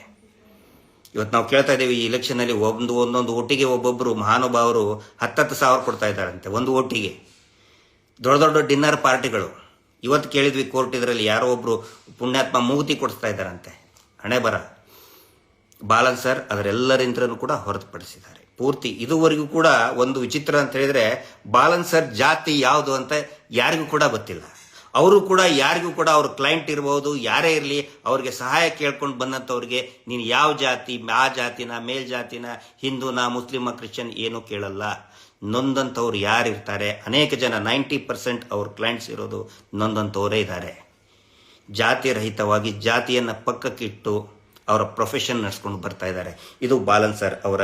ಇವತ್ತು ನಾವು ಕೇಳ್ತಾ ಇದ್ದೇವೆ, ಈ ಇಲೆಕ್ಷನ್ ಅಲ್ಲಿ ಒಂದೊಂದು ಓಟಿಗೆ ಒಬ್ಬೊಬ್ಬರು ಮಹಾನುಭಾವರು 10,000 ಕೊಡ್ತಾ ಇದ್ದಾರಂತೆ ಒಂದು ಓಟಿಗೆ. ದೊಡ್ಡ ದೊಡ್ಡ ಡಿನ್ನರ್ ಪಾರ್ಟಿಗಳು. ಇವತ್ತು ಕೇಳಿದ್ವಿ ಕೋರ್ಟ್ ಇದರಲ್ಲಿ ಯಾರೋ ಒಬ್ರು ಪುಣ್ಯಾತ್ಮ ಮೂಗುತಿ ಕೊಡಿಸ್ತಾ ಇದ್ದಾರಂತೆ. ಹಣೆ ಬರ. ಬಾಲನ್ ಸರ್ ಅದರೆಲ್ಲರಿಂದಲೂ ಕೂಡ ಹೊರತುಪಡಿಸಿದ್ದಾರೆ ಪೂರ್ತಿ. ಇದುವರೆಗೂ ಕೂಡ ಒಂದು ವಿಚಿತ್ರ ಅಂತ ಹೇಳಿದ್ರೆ, ಬಾಲನ್ ಸರ್ ಜಾತಿ ಯಾವುದು ಅಂತ ಯಾರಿಗೂ ಕೂಡ ಗೊತ್ತಿಲ್ಲ. ಅವರು ಕೂಡ ಯಾರಿಗೂ ಕೂಡ ಅವ್ರ ಕ್ಲೈಂಟ್ ಇರಬಹುದು, ಯಾರೇ ಇರಲಿ, ಅವ್ರಿಗೆ ಸಹಾಯ ಕೇಳ್ಕೊಂಡು ಬಂದಂಥವ್ರಿಗೆ ನೀನು ಯಾವ ಜಾತಿ, ಆ ಜಾತಿನ, ಮೇಲ್ಜಾತಿನ, ಹಿಂದೂನ, ಮುಸ್ಲಿಮ, ಕ್ರಿಶ್ಚಿಯನ್ ಏನೂ ಕೇಳಲ್ಲ. ನೊಂದಂಥವ್ರು ಯಾರಿರ್ತಾರೆ, ಅನೇಕ ಜನ 90% ಅವ್ರ ಕ್ಲೈಂಟ್ಸ್ ಇರೋದು ನೊಂದಂಥವರೇ ಇದ್ದಾರೆ. ಜಾತಿ ರಹಿತವಾಗಿ ಜಾತಿಯನ್ನು ಪಕ್ಕಕ್ಕಿಟ್ಟು ಅವರ ಪ್ರೊಫೆಷನ್ ನಡೆಸ್ಕೊಂಡು ಬರ್ತಾ ಇದ್ದಾರೆ. ಇದು ಬಾಲನ್ ಸರ್ ಅವರ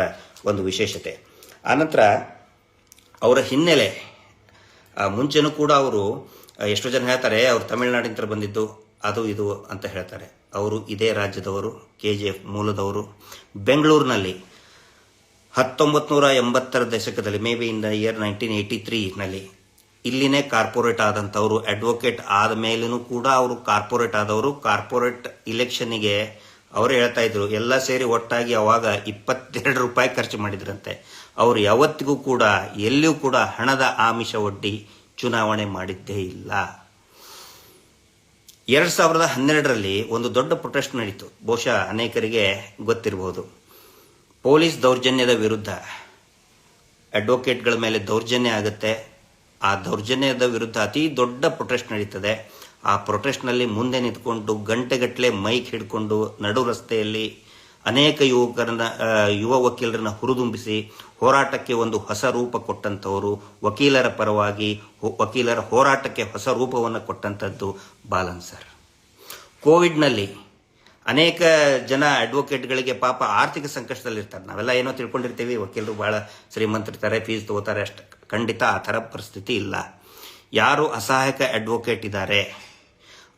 ಒಂದು ವಿಶೇಷತೆ. ಆನಂತರ ಅವರ ಹಿನ್ನೆಲೆ, ಮುಂಚೆನೂ ಕೂಡ ಅವರು ಎಷ್ಟೋ ಜನ ಹೇಳ್ತಾರೆ ಅವರು ತಮಿಳುನಾಡಿಂದ ಬಂದಿದ್ದು ಅದು ಇದು ಅಂತ ಹೇಳ್ತಾರೆ. ಅವರು ಇದೇ ರಾಜ್ಯದವರು, KGF ಮೂಲದವರು. ಬೆಂಗಳೂರಿನಲ್ಲಿ 1980ರ ದಶಕದಲ್ಲಿ, may be in the year 1983ನಲ್ಲಿ ಇಲ್ಲಿನೇ ಕಾರ್ಪೊರೇಟ್ ಆದಂಥವ್ರು. ಅಡ್ವೊಕೇಟ್ ಆದ ಮೇಲೂ ಕೂಡ ಅವರು ಕಾರ್ಪೊರೇಟ್ ಆದವರು. ಕಾರ್ಪೊರೇಟ್ ಇಲೆಕ್ಷನ್ನಿಗೆ ಅವರು ಹೇಳ್ತಾ ಇದ್ರು, ಎಲ್ಲ ಸೇರಿ ಒಟ್ಟಾಗಿ ಅವಾಗ 22 ರೂಪಾಯಿ ಖರ್ಚು ಮಾಡಿದ್ರಂತೆ. ಅವರು ಯಾವತ್ತಿಗೂ ಕೂಡ ಎಲ್ಲಿಯೂ ಕೂಡ ಹಣದ ಆಮಿಷ ಒಡ್ಡಿ ಚುನಾವಣೆ ಮಾಡಿದ್ದೇ ಇಲ್ಲ. 2012ರಲ್ಲಿ ಒಂದು ದೊಡ್ಡ ಪ್ರೊಟೆಸ್ಟ್ ನಡೀತು. ಬಹುಶಃ ಅನೇಕರಿಗೆ ಗೊತ್ತಿರಬಹುದು. ಪೊಲೀಸ್ ದೌರ್ಜನ್ಯದ ವಿರುದ್ಧ ಅಡ್ವೊಕೇಟ್ಗಳ ಮೇಲೆ ದೌರ್ಜನ್ಯ ಆಗುತ್ತೆ. ಆ ದೌರ್ಜನ್ಯದ ವಿರುದ್ಧ ಅತಿ ದೊಡ್ಡ ಪ್ರೊಟೆಸ್ಟ್ ನಡೀತದೆ. ಆ ಪ್ರೊಟೆಸ್ಟ್ನಲ್ಲಿ ಮುಂದೆ ನಿಂತ್ಕೊಂಡು ಗಂಟೆಗಟ್ಟಲೆ ಮೈಕ್ ಹಿಡ್ಕೊಂಡು ನಡು ರಸ್ತೆಯಲ್ಲಿ ಅನೇಕ ಯುವ ವಕೀಲರನ್ನ ಹುರಿದುಂಬಿಸಿ ಹೋರಾಟಕ್ಕೆ ಒಂದು ಹೊಸ ರೂಪ ಕೊಟ್ಟಂಥವರು, ವಕೀಲರ ಪರವಾಗಿ ವಕೀಲರ ಹೋರಾಟಕ್ಕೆ ಹೊಸ ರೂಪವನ್ನು ಕೊಟ್ಟಂಥದ್ದು ಬಾಲನ್ ಸರ್. ಕೋವಿಡ್ನಲ್ಲಿ ಅನೇಕ ಜನ ಅಡ್ವೊಕೇಟ್ಗಳಿಗೆ ಪಾಪ ಆರ್ಥಿಕ ಸಂಕಷ್ಟದಲ್ಲಿರ್ತಾರೆ. ನಾವೆಲ್ಲ ಏನೋ ತಿಳ್ಕೊಂಡಿರ್ತೀವಿ, ವಕೀಲರು ಭಾಳ ಶ್ರೀಮಂತರಿರ್ತಾರೆ, ಫೀಸ್ ತಗೋತಾರೆ ಅಷ್ಟು. ಖಂಡಿತ ಆ ಥರ ಪರಿಸ್ಥಿತಿ ಇಲ್ಲ. ಯಾರು ಅಸಹಾಯಕ ಅಡ್ವೊಕೇಟ್ ಇದ್ದಾರೆ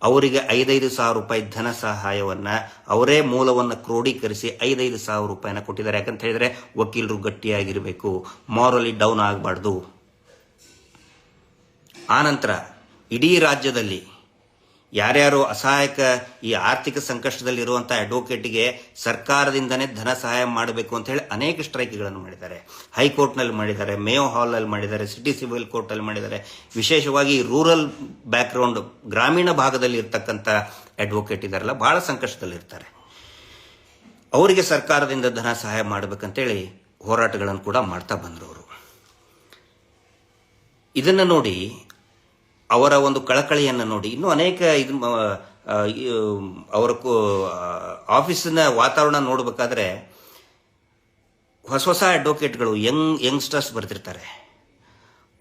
ಅವರಿಗೆ 5,000 ರೂಪಾಯಿ ಧನ ಸಹಾಯವನ್ನು ಅವರೇ ಮೂಲವನ್ನು ಕ್ರೋಢೀಕರಿಸಿ 5,000 ರೂಪಾಯಿನ ಕೊಟ್ಟಿದ್ದಾರೆ. ಯಾಕಂತ ಹೇಳಿದ್ರೆ ವಕೀಲರು ಗಟ್ಟಿಯಾಗಿರಬೇಕು, ಮಾರಲಿ ಡೌನ್ ಆಗಬಾರ್ದು. ಆನಂತರ ಇಡೀ ರಾಜ್ಯದಲ್ಲಿ ಯಾರ್ಯಾರು ಅಸಹಾಯಕ ಈ ಆರ್ಥಿಕ ಸಂಕಷ್ಟದಲ್ಲಿರುವಂಥ ಅಡ್ವೊಕೇಟ್ಗೆ ಸರ್ಕಾರದಿಂದನೇ ಧನ ಸಹಾಯ ಮಾಡಬೇಕು ಅಂತ ಹೇಳಿ ಅನೇಕ ಸ್ಟ್ರೈಕ್ಗಳನ್ನು ಮಾಡಿದ್ದಾರೆ. ಹೈಕೋರ್ಟ್ನಲ್ಲಿ ಮಾಡಿದ್ದಾರೆ, ಮೇಯೋ ಹಾಲಲ್ಲಿ ಮಾಡಿದ್ದಾರೆ, ಸಿಟಿ ಸಿವಿಲ್ ಕೋರ್ಟಲ್ಲಿ ಮಾಡಿದ್ದಾರೆ. ವಿಶೇಷವಾಗಿ ರೂರಲ್ ಬ್ಯಾಕ್ಗ್ರೌಂಡ್ ಗ್ರಾಮೀಣ ಭಾಗದಲ್ಲಿ ಇರ್ತಕ್ಕಂಥ ಅಡ್ವೊಕೇಟ್ ಇದ್ದಾರಲ್ಲ, ಬಹಳ ಸಂಕಷ್ಟದಲ್ಲಿರ್ತಾರೆ. ಅವರಿಗೆ ಸರ್ಕಾರದಿಂದ ಧನ ಸಹಾಯ ಮಾಡಬೇಕಂತೇಳಿ ಹೋರಾಟಗಳನ್ನು ಕೂಡ ಮಾಡ್ತಾ ಬಂದರು ಅವರು. ಇದನ್ನು ನೋಡಿ, ಅವರ ಒಂದು ಕಳಕಳಿಯನ್ನು ನೋಡಿ, ಇನ್ನೂ ಅನೇಕ ಅವರ ಆಫೀಸಿನ ವಾತಾವರಣ ನೋಡಬೇಕಾದ್ರೆ ಹೊಸ ಅಡ್ವೊಕೇಟ್ಗಳು ಯಂಗ್ಸ್ಟರ್ಸ್ ಬರ್ತಿರ್ತಾರೆ.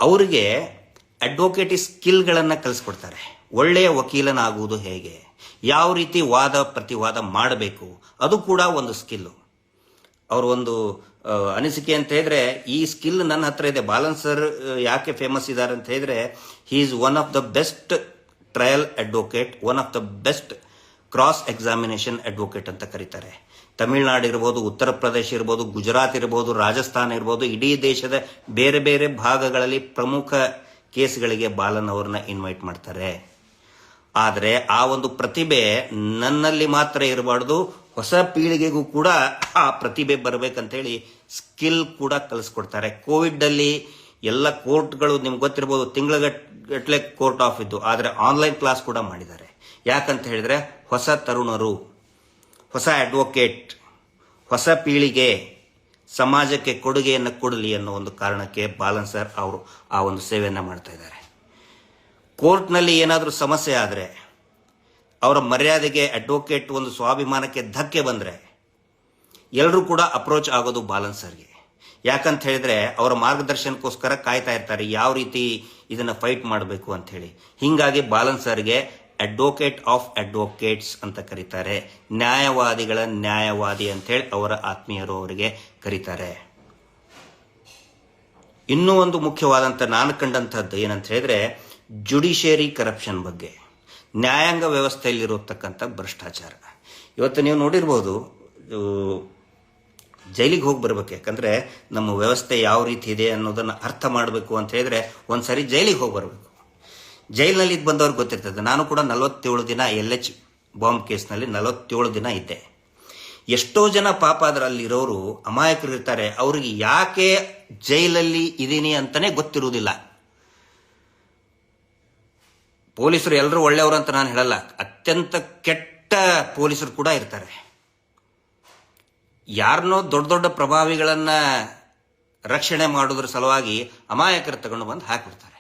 ಅವರಿಗೆ ಅಡ್ವೊಕೇಟಿ ಸ್ಕಿಲ್ಗಳನ್ನು ಕಲಿಸ್ಕೊಡ್ತಾರೆ. ಒಳ್ಳೆಯ ವಕೀಲನಾಗುವುದು ಹೇಗೆ, ಯಾವ ರೀತಿ ವಾದ ಪ್ರತಿವಾದ ಮಾಡಬೇಕು, ಅದು ಕೂಡ ಒಂದು ಸ್ಕಿಲ್ಲು. ಅವ್ರ ಒಂದು ಅನಿಸಿಕೆ ಅಂತ ಹೇಳಿದ್ರೆ, ಈ ಸ್ಕಿಲ್ ನನ್ನ ಹತ್ರ ಇದೆ. ಬಾಲನ್ ಸರ್ ಯಾಕೆ ಫೇಮಸ್ ಇದ್ದಾರೆ ಅಂತ ಹೇಳಿದ್ರೆ, he is one of the best trial advocate, one of the best cross examination advocate ಅಂತ ಕರೀತಾರೆ. ತಮಿಳುನಾಡು ಇರ್ಬೋದು, ಉತ್ತರ ಪ್ರದೇಶ ಇರ್ಬೋದು, ಗುಜರಾತ್ ಇರ್ಬೋದು, ರಾಜಸ್ಥಾನ ಇರ್ಬೋದು, ಇಡೀ ದೇಶದ ಬೇರೆ ಬೇರೆ ಭಾಗಗಳಲ್ಲಿ ಪ್ರಮುಖ ಕೇಸ್ಗಳಿಗೆ ಬಾಲನ್ ಅವ್ರನ್ನ ಇನ್ವೈಟ್ ಮಾಡ್ತಾರೆ. ಆದರೆ ಆ ಒಂದು ಪ್ರತಿಭೆ ನನ್ನಲ್ಲಿ ಮಾತ್ರ ಇರಬಾರ್ದು, ಹೊಸ ಪೀಳಿಗೆಗೂ ಕೂಡ ಆ ಪ್ರತಿಭೆ ಬರಬೇಕಂತೇಳಿ ಸ್ಕಿಲ್ ಕೂಡ ಕಲಿಸ್ಕೊಡ್ತಾರೆ. ಕೋವಿಡ್ ಅಲ್ಲಿ ಎಲ್ಲ ಕೋರ್ಟ್ಗಳು ನಿಮ್ಗೆ ಗೊತ್ತಿರ್ಬೋದು, ತಿಂಗಳಗಟ್ಟಲೆ ಕೋರ್ಟ್ ಆಫ್ ಇದ್ದು, ಆದರೆ ಆನ್ಲೈನ್ ಕ್ಲಾಸ್ ಕೂಡ ಮಾಡಿದ್ದಾರೆ. ಯಾಕಂತ ಹೇಳಿದ್ರೆ ಹೊಸ ತರುಣರು, ಹೊಸ ಅಡ್ವೊಕೇಟ್, ಹೊಸ ಪೀಳಿಗೆ ಸಮಾಜಕ್ಕೆ ಕೊಡುಗೆಯನ್ನು ಕೊಡಲಿ ಅನ್ನೋ ಒಂದು ಕಾರಣಕ್ಕೆ ಬಾಲನ್ ಸರ್ ಅವರು ಆ ಒಂದು ಸೇವೆಯನ್ನು ಮಾಡ್ತಾ ಇದ್ದಾರೆ. ಕೋರ್ಟ್ನಲ್ಲಿ ಏನಾದರೂ ಸಮಸ್ಯೆ ಆದರೆ, ಅವರ ಮರ್ಯಾದೆಗೆ, ಅಡ್ವೊಕೇಟ್ ಒಂದು ಸ್ವಾಭಿಮಾನಕ್ಕೆ ಧಕ್ಕೆ ಬಂದರೆ ಎಲ್ಲರೂ ಕೂಡ ಅಪ್ರೋಚ್ ಆಗೋದು ಬಾಲನ್ ಸರ್ಗೆ. ಯಾಕಂತ ಹೇಳಿದ್ರೆ ಅವರ ಮಾರ್ಗದರ್ಶನಕ್ಕೋಸ್ಕರ ಕಾಯ್ತಾ ಇರ್ತಾರೆ, ಯಾವ ರೀತಿ ಇದನ್ನು ಫೈಟ್ ಮಾಡಬೇಕು ಅಂತ ಹೇಳಿ. ಹೀಗಾಗಿ ಬಾಲನ್ ಸರ್ಗೆ ಅಡ್ವೊಕೇಟ್ ಆಫ್ ಅಡ್ವೊಕೇಟ್ಸ್ ಅಂತ ಕರೀತಾರೆ. ನ್ಯಾಯವಾದಿಗಳ ನ್ಯಾಯವಾದಿ ಅಂತ ಹೇಳಿ ಅವರ ಆತ್ಮೀಯರು ಅವರಿಗೆ ಕರೀತಾರೆ. ಇನ್ನೂ ಒಂದು ಮುಖ್ಯವಾದಂಥ ನಾನು ಕಂಡಂಥದ್ದು ಏನಂತ ಹೇಳಿದ್ರೆ, ಜುಡಿಷಿಯರಿ ಕರಪ್ಷನ್ ಬಗ್ಗೆ, ನ್ಯಾಯಾಂಗ ವ್ಯವಸ್ಥೆಯಲ್ಲಿರತಕ್ಕಂಥ ಭ್ರಷ್ಟಾಚಾರ. ಇವತ್ತು ನೀವು ನೋಡಿರ್ಬೋದು, ಜೈಲಿಗೆ ಹೋಗಿ ಬರ್ಬೇಕು. ಯಾಕಂದರೆ ನಮ್ಮ ವ್ಯವಸ್ಥೆ ಯಾವ ರೀತಿ ಇದೆ ಅನ್ನೋದನ್ನು ಅರ್ಥ ಮಾಡಬೇಕು ಅಂತ ಹೇಳಿದ್ರೆ ಒಂದು ಸಾರಿ ಜೈಲಿಗೆ ಹೋಗಿ ಬರಬೇಕು. ಜೈಲಿನಲ್ಲಿ ಇದು ಬಂದವ್ರಿಗೆ ಗೊತ್ತಿರ್ತದೆ. ನಾನು ಕೂಡ 47 ದಿನ LH ಬಾಂಬ್ ಕೇಸ್ನಲ್ಲಿ 47 ದಿನ ಇದ್ದೆ. ಎಷ್ಟೋ ಜನ ಪಾಪ ಅದರಲ್ಲಿರೋರು ಅಮಾಯಕರು ಇರ್ತಾರೆ, ಅವ್ರಿಗೆ ಯಾಕೆ ಜೈಲಲ್ಲಿ ಇದ್ದೀನಿ ಅಂತಲೇ ಗೊತ್ತಿರುವುದಿಲ್ಲ. ಪೊಲೀಸರು ಎಲ್ಲರೂ ಒಳ್ಳೆಯವರು ಅಂತ ನಾನು ಹೇಳಲ್ಲ, ಅತ್ಯಂತ ಕೆಟ್ಟ ಪೊಲೀಸರು ಕೂಡ ಇರ್ತಾರೆ. ಯಾರನ್ನೋ ದೊಡ್ಡ ದೊಡ್ಡ ಪ್ರಭಾವಿಗಳನ್ನ ರಕ್ಷಣೆ ಮಾಡೋದ್ರ ಸಲುವಾಗಿ ಅಮಾಯಕರು ತಗೊಂಡು ಬಂದು ಹಾಕಿಬಿಡ್ತಾರೆ.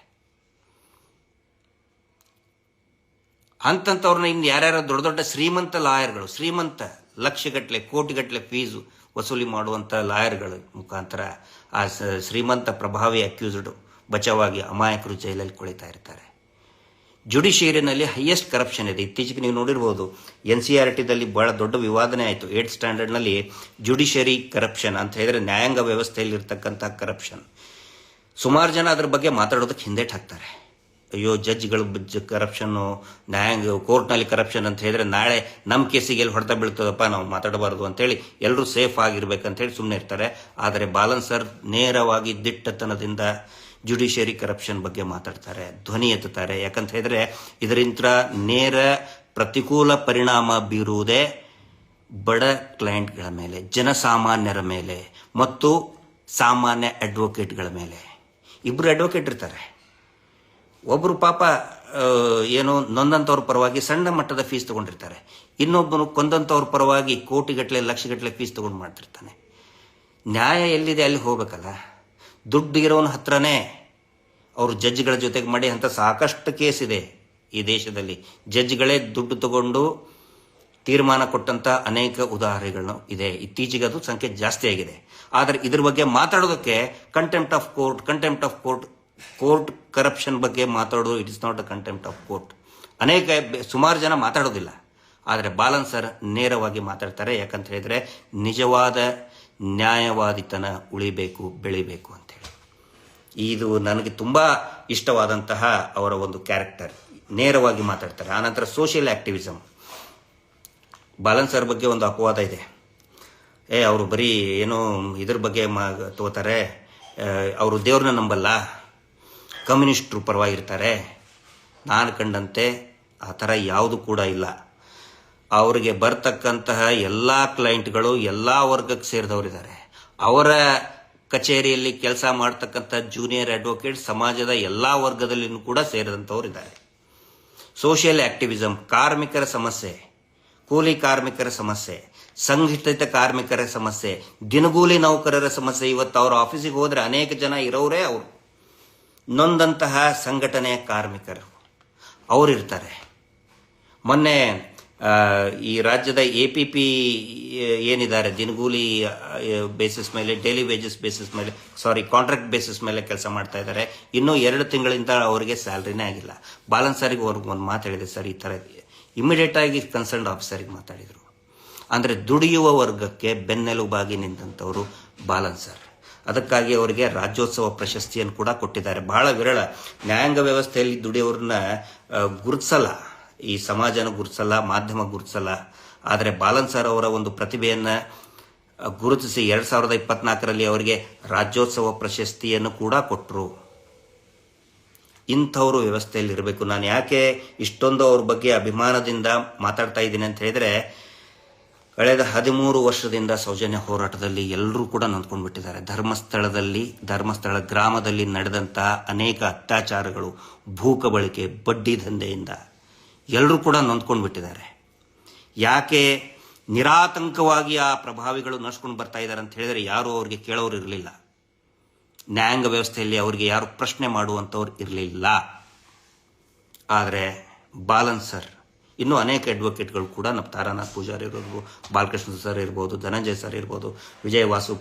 ಅಂತವ್ರನ್ನ ಇನ್ನು ಯಾರ್ಯಾರ ದೊಡ್ಡ ದೊಡ್ಡ ಶ್ರೀಮಂತ ಲಾಯರ್ಗಳು, ಶ್ರೀಮಂತ ಲಕ್ಷಗಟ್ಟಲೆ ಕೋಟಿಗಟ್ಟಲೆ ಫೀಸು ವಸೂಲಿ ಮಾಡುವಂಥ ಲಾಯರ್ಗಳ ಮುಖಾಂತರ ಆ ಶ್ರೀಮಂತ ಪ್ರಭಾವಿ ಅಕ್ಯೂಸ್ಡ್ ಬಚಾವಾಗಿ ಅಮಾಯಕರು ಜೈಲಲ್ಲಿ ಕೊಳಿತಾ ಇರ್ತಾರೆ. ಜುಡಿಷಿಯರಿನಲ್ಲಿ ಹೈಯೆಸ್ಟ್ ಕರಪ್ಷನ್ ಇದೆ. ಇತ್ತೀಚೆಗೆ ನೀವು ನೋಡಿರ್ಬೋದು, NCERTದಲ್ಲಿ ಬಹಳ ದೊಡ್ಡ ವಿವಾದನೆ ಆಯಿತು. 8th ಸ್ಟ್ಯಾಂಡರ್ಡ್ನಲ್ಲಿ ಜುಡಿಷಿಯರಿ ಕರಪ್ಷನ್ ಅಂತ ಹೇಳಿದ್ರೆ ನ್ಯಾಯಾಂಗ ವ್ಯವಸ್ಥೆಯಲ್ಲಿ ಇರ್ತಕ್ಕಂಥ ಕರಪ್ಷನ್. ಸುಮಾರು ಜನ ಅದ್ರ ಬಗ್ಗೆ ಮಾತಾಡೋದಕ್ಕೆ ಹಿಂದೇಟ್ ಹಾಕ್ತಾರೆ. ಅಯ್ಯೋ, ಜಡ್ಜ್ಗಳು ಕರಪ್ಷನ್ನು, ನ್ಯಾಯಾಂಗ ಕೋರ್ಟ್ನಲ್ಲಿ ಕರಪ್ಷನ್ ಅಂತ ಹೇಳಿದ್ರೆ ನಾಳೆ ನಮ್ಮ ಕೇಸಿಗೆ ಎಲ್ಲಿ ಹೊಡೆತ ಬೀಳ್ತದಪ್ಪ, ನಾವು ಮಾತಾಡಬಾರ್ದು ಅಂತೇಳಿ ಎಲ್ಲರೂ ಸೇಫ್ ಆಗಿರ್ಬೇಕಂತೇಳಿ ಸುಮ್ಮನೆ ಇರ್ತಾರೆ. ಆದರೆ ಬಾಲನ್ ಸರ್ ನೇರವಾಗಿ ದಿಟ್ಟತನದಿಂದ ಜುಡಿಷಿಯರಿ ಕರಪ್ಷನ್ ಬಗ್ಗೆ ಮಾತಾಡ್ತಾರೆ, ಧ್ವನಿ ಎತ್ತುತ್ತಾರೆ. ಯಾಕಂತ ಹೇಳಿದ್ರೆ ಇದರಿಂದ ನೇರ ಪ್ರತಿಕೂಲ ಪರಿಣಾಮ ಬೀರುವುದೇ ಬಡ ಕ್ಲೈಂಟ್ಗಳ ಮೇಲೆ, ಜನಸಾಮಾನ್ಯರ ಮೇಲೆ ಮತ್ತು ಸಾಮಾನ್ಯ ಅಡ್ವೊಕೇಟ್ಗಳ ಮೇಲೆ. ಇಬ್ಬರು ಅಡ್ವೊಕೇಟ್ ಇರ್ತಾರೆ. ಒಬ್ಬರು ಪಾಪ ಏನು ನೊಂದಂಥವ್ರ ಪರವಾಗಿ ಸಣ್ಣ ಮಟ್ಟದ ಫೀಸ್ ತಗೊಂಡಿರ್ತಾರೆ, ಇನ್ನೊಬ್ಬನು ಕೊಂದಂಥವ್ರ ಪರವಾಗಿ ಕೋಟಿಗಟ್ಟಲೆ ಲಕ್ಷಗಟ್ಟಲೆ ಫೀಸ್ ತಗೊಂಡು ಮಾಡ್ತಿರ್ತಾನೆ. ನ್ಯಾಯ ಎಲ್ಲಿದೆ ಅಲ್ಲಿ ಹೋಗ್ಬೇಕಲ್ಲ. ದುಡ್ಡು ಇರೋನ ಹತ್ರನೇ ಅವರು ಜಡ್ಜ್ಗಳ ಜೊತೆಗೆ ಮಾಡಿ ಅಂತ ಸಾಕಷ್ಟು ಕೇಸ್ ಇದೆ ಈ ದೇಶದಲ್ಲಿ. ಜಡ್ಜ್ಗಳೇ ದುಡ್ಡು ತಗೊಂಡು ತೀರ್ಮಾನ ಕೊಟ್ಟಂತ ಅನೇಕ ಉದಾಹರಣೆಗಳು ಇದೆ. ಇತ್ತೀಚೆಗೆ ಅದು ಸಂಖ್ಯೆ ಜಾಸ್ತಿ ಆಗಿದೆ. ಆದರೆ ಇದ್ರ ಬಗ್ಗೆ ಮಾತಾಡೋದಕ್ಕೆ contempt of court, court corruption ಬಗ್ಗೆ ಮಾತಾಡೋದು it is not a contempt of court. ಸುಮಾರು ಜನ ಮಾತಾಡೋದಿಲ್ಲ. ಆದರೆ ಬಾಲನ್ ಸರ್ ನೇರವಾಗಿ ಮಾತಾಡ್ತಾರೆ. ಯಾಕಂತ ಹೇಳಿದ್ರೆ ನಿಜವಾದ ನ್ಯಾಯವಾದಿತನ ಉಳಿಬೇಕು, ಬೆಳಿಬೇಕು ಅಂತೇಳಿ. ಇದು ನನಗೆ ತುಂಬ ಇಷ್ಟವಾದಂತಹ ಅವರ ಒಂದು ಕ್ಯಾರೆಕ್ಟರ್. ನೇರವಾಗಿ ಮಾತಾಡ್ತಾರೆ. ಆನಂತರ ಸೋಷಿಯಲ್ ಆಕ್ಟಿವಿಸಮ್. ಬಾಲನ್ ಸರ್ ಬಗ್ಗೆ ಒಂದು ಅಪವಾದ ಇದೆ. ಅವರು ಬರೀ ಏನೋ ಇದ್ರ ಬಗ್ಗೆ ತಗೋತಾರೆ, ಅವರು ದೇವ್ರನ್ನ ನಂಬಲ್ಲ, ಕಮ್ಯುನಿಸ್ಟ್ರು ಪರವಾಗಿರ್ತಾರೆ. ನಾನು ಕಂಡಂತೆ ಆ ಥರ ಯಾವುದು ಕೂಡ ಇಲ್ಲ. ಅವರಿಗೆ ಬರ್ತಕ್ಕಂತಹ ಎಲ್ಲ ಕ್ಲೈಂಟ್ಗಳು ಎಲ್ಲ ವರ್ಗಕ್ಕೆ ಸೇರಿದವರಿದ್ದಾರೆ. ಅವರ ಕಚೇರಿಯಲ್ಲಿ ಕೆಲಸ ಮಾಡ್ತಕ್ಕಂಥ ಜೂನಿಯರ್ ಅಡ್ವೊಕೇಟ್ ಸಮಾಜದ ಎಲ್ಲ ವರ್ಗದಲ್ಲಿಯೂ ಕೂಡ ಸೇರಿದಂಥವರಿದ್ದಾರೆ. ಸೋಷಿಯಲ್ ಆಕ್ಟಿವಿಸಮ್, ಕಾರ್ಮಿಕರ ಸಮಸ್ಯೆ, ಕೂಲಿ ಕಾರ್ಮಿಕರ ಸಮಸ್ಯೆ, ಸಂಘಟಿತ ಕಾರ್ಮಿಕರ ಸಮಸ್ಯೆ, ದಿನಗೂಲಿ ನೌಕರರ ಸಮಸ್ಯೆ. ಇವತ್ತು ಅವ್ರ ಆಫೀಸಿಗೆ ಹೋದರೆ ಅನೇಕ ಜನ ಇರೋರೇ ಅವರು ನೊಂದಂತಹ ಸಂಘಟನೆಯ ಕಾರ್ಮಿಕರು ಅವರಿರ್ತಾರೆ. ಮೊನ್ನೆ ಈ ರಾಜ್ಯದ APP ಏನಿದ್ದಾರೆ, ದಿನಗೂಲಿ ಬೇಸಿಸ್ ಮೇಲೆ, ಡೈಲಿ ವೇಜಸ್ ಬೇಸಿಸ್ ಮೇಲೆ, ಕಾಂಟ್ರಾಕ್ಟ್ ಬೇಸಿಸ್ ಮೇಲೆ ಕೆಲಸ ಮಾಡ್ತಾ ಇದ್ದಾರೆ. ಇನ್ನೂ 2 ತಿಂಗಳಿಂದ ಅವರಿಗೆ ಸ್ಯಾಲ್ರಿನೇ ಆಗಿಲ್ಲ. ಬಾಲನ್ ಸರಿಗೆ ಅವ್ರಿಗೆ ಒಂದು ಮಾತು ಹೇಳಿದೆ ಸರ್, ಈ ಥರ ಇಮಿಡಿಯೇಟ್ ಆಗಿ ಕನ್ಸರ್ನ್ಡ್ ಆಫೀಸರಿಗೆ ಮಾತಾಡಿದರು. ಅಂದರೆ ದುಡಿಯುವ ವರ್ಗಕ್ಕೆ ಬೆನ್ನೆಲುಬಾಗಿ ನಿಂತಂಥವರು ಬಾಲನ್ ಸರ್. ಅದಕ್ಕಾಗಿ ಅವರಿಗೆ ರಾಜ್ಯೋತ್ಸವ ಪ್ರಶಸ್ತಿಯನ್ನು ಕೂಡ ಕೊಟ್ಟಿದ್ದಾರೆ. ಬಹಳ ವಿರಳ. ನ್ಯಾಯಾಂಗ ವ್ಯವಸ್ಥೆಯಲ್ಲಿ ದುಡಿಯೋರನ್ನ ಗುರುತಿಸಲ್ಲ, ಈ ಸಮಾಜನ ಗುರುತಿಸಲ್ಲ, ಮಾಧ್ಯಮ ಗುರುತಿಸಲ್ಲ. ಆದರೆ ಬಾಲನ್ ಸರ್ ಅವರ ಒಂದು ಪ್ರತಿಭೆಯನ್ನು ಗುರುತಿಸಿ 2024ರಲ್ಲಿ ಅವರಿಗೆ ರಾಜ್ಯೋತ್ಸವ ಪ್ರಶಸ್ತಿಯನ್ನು ಕೂಡ ಕೊಟ್ಟರು. ಇಂಥವರು ವ್ಯವಸ್ಥೆಯಲ್ಲಿ ಇರಬೇಕು. ನಾನು ಯಾಕೆ ಇಷ್ಟೊಂದು ಅವ್ರ ಬಗ್ಗೆ ಅಭಿಮಾನದಿಂದ ಮಾತಾಡ್ತಾ ಇದ್ದೀನಿ ಅಂತ ಹೇಳಿದ್ರೆ, ಕಳೆದ 13 ವರ್ಷದಿಂದ ಸೌಜನ್ಯ ಹೋರಾಟದಲ್ಲಿ ಎಲ್ಲರೂ ಕೂಡ ನೊಂದ್ಕೊಂಡು ಬಿಟ್ಟಿದ್ದಾರೆ. ಧರ್ಮಸ್ಥಳ ಗ್ರಾಮದಲ್ಲಿ ನಡೆದಂಥ ಅನೇಕ ಅತ್ಯಾಚಾರಗಳು, ಭೂಕಬಳಿಕೆ, ಬಡ್ಡಿ ದಂಧೆಯಿಂದ ಎಲ್ಲರೂ ಕೂಡ ನೊಂದ್ಕೊಂಡು ಬಿಟ್ಟಿದ್ದಾರೆ. ಯಾಕೆ ನಿರಾತಂಕವಾಗಿ ಆ ಪ್ರಭಾವಿಗಳು ನಡ್ಸ್ಕೊಂಡು ಬರ್ತಾ ಇದ್ದಾರೆ ಅಂತ ಹೇಳಿದರೆ ಯಾರು ಅವ್ರಿಗೆ ಕೇಳೋರು ಇರಲಿಲ್ಲ. ನ್ಯಾಯಾಂಗ ವ್ಯವಸ್ಥೆಯಲ್ಲಿ ಅವರಿಗೆ ಯಾರು ಪ್ರಶ್ನೆ ಮಾಡುವಂಥವ್ರು ಇರಲಿಲ್ಲ. ಆದರೆ ಬಾಲನ್ ಸರ್, ಇನ್ನೂ ಅನೇಕ ಅಡ್ವೊಕೇಟ್ಗಳು ಕೂಡ, ನಮ್ಮ ತಾರಾನಾಥ್ ಪೂಜಾರಿ ಇರ್ಬೋದು, ಬಾಲಕೃಷ್ಣ ಸರ್ ಇರ್ಬೋದು, ಧನಂಜಯ್ ಸರ್ ಇರ್ಬೋದು, ವಿಜಯ ವಾಸು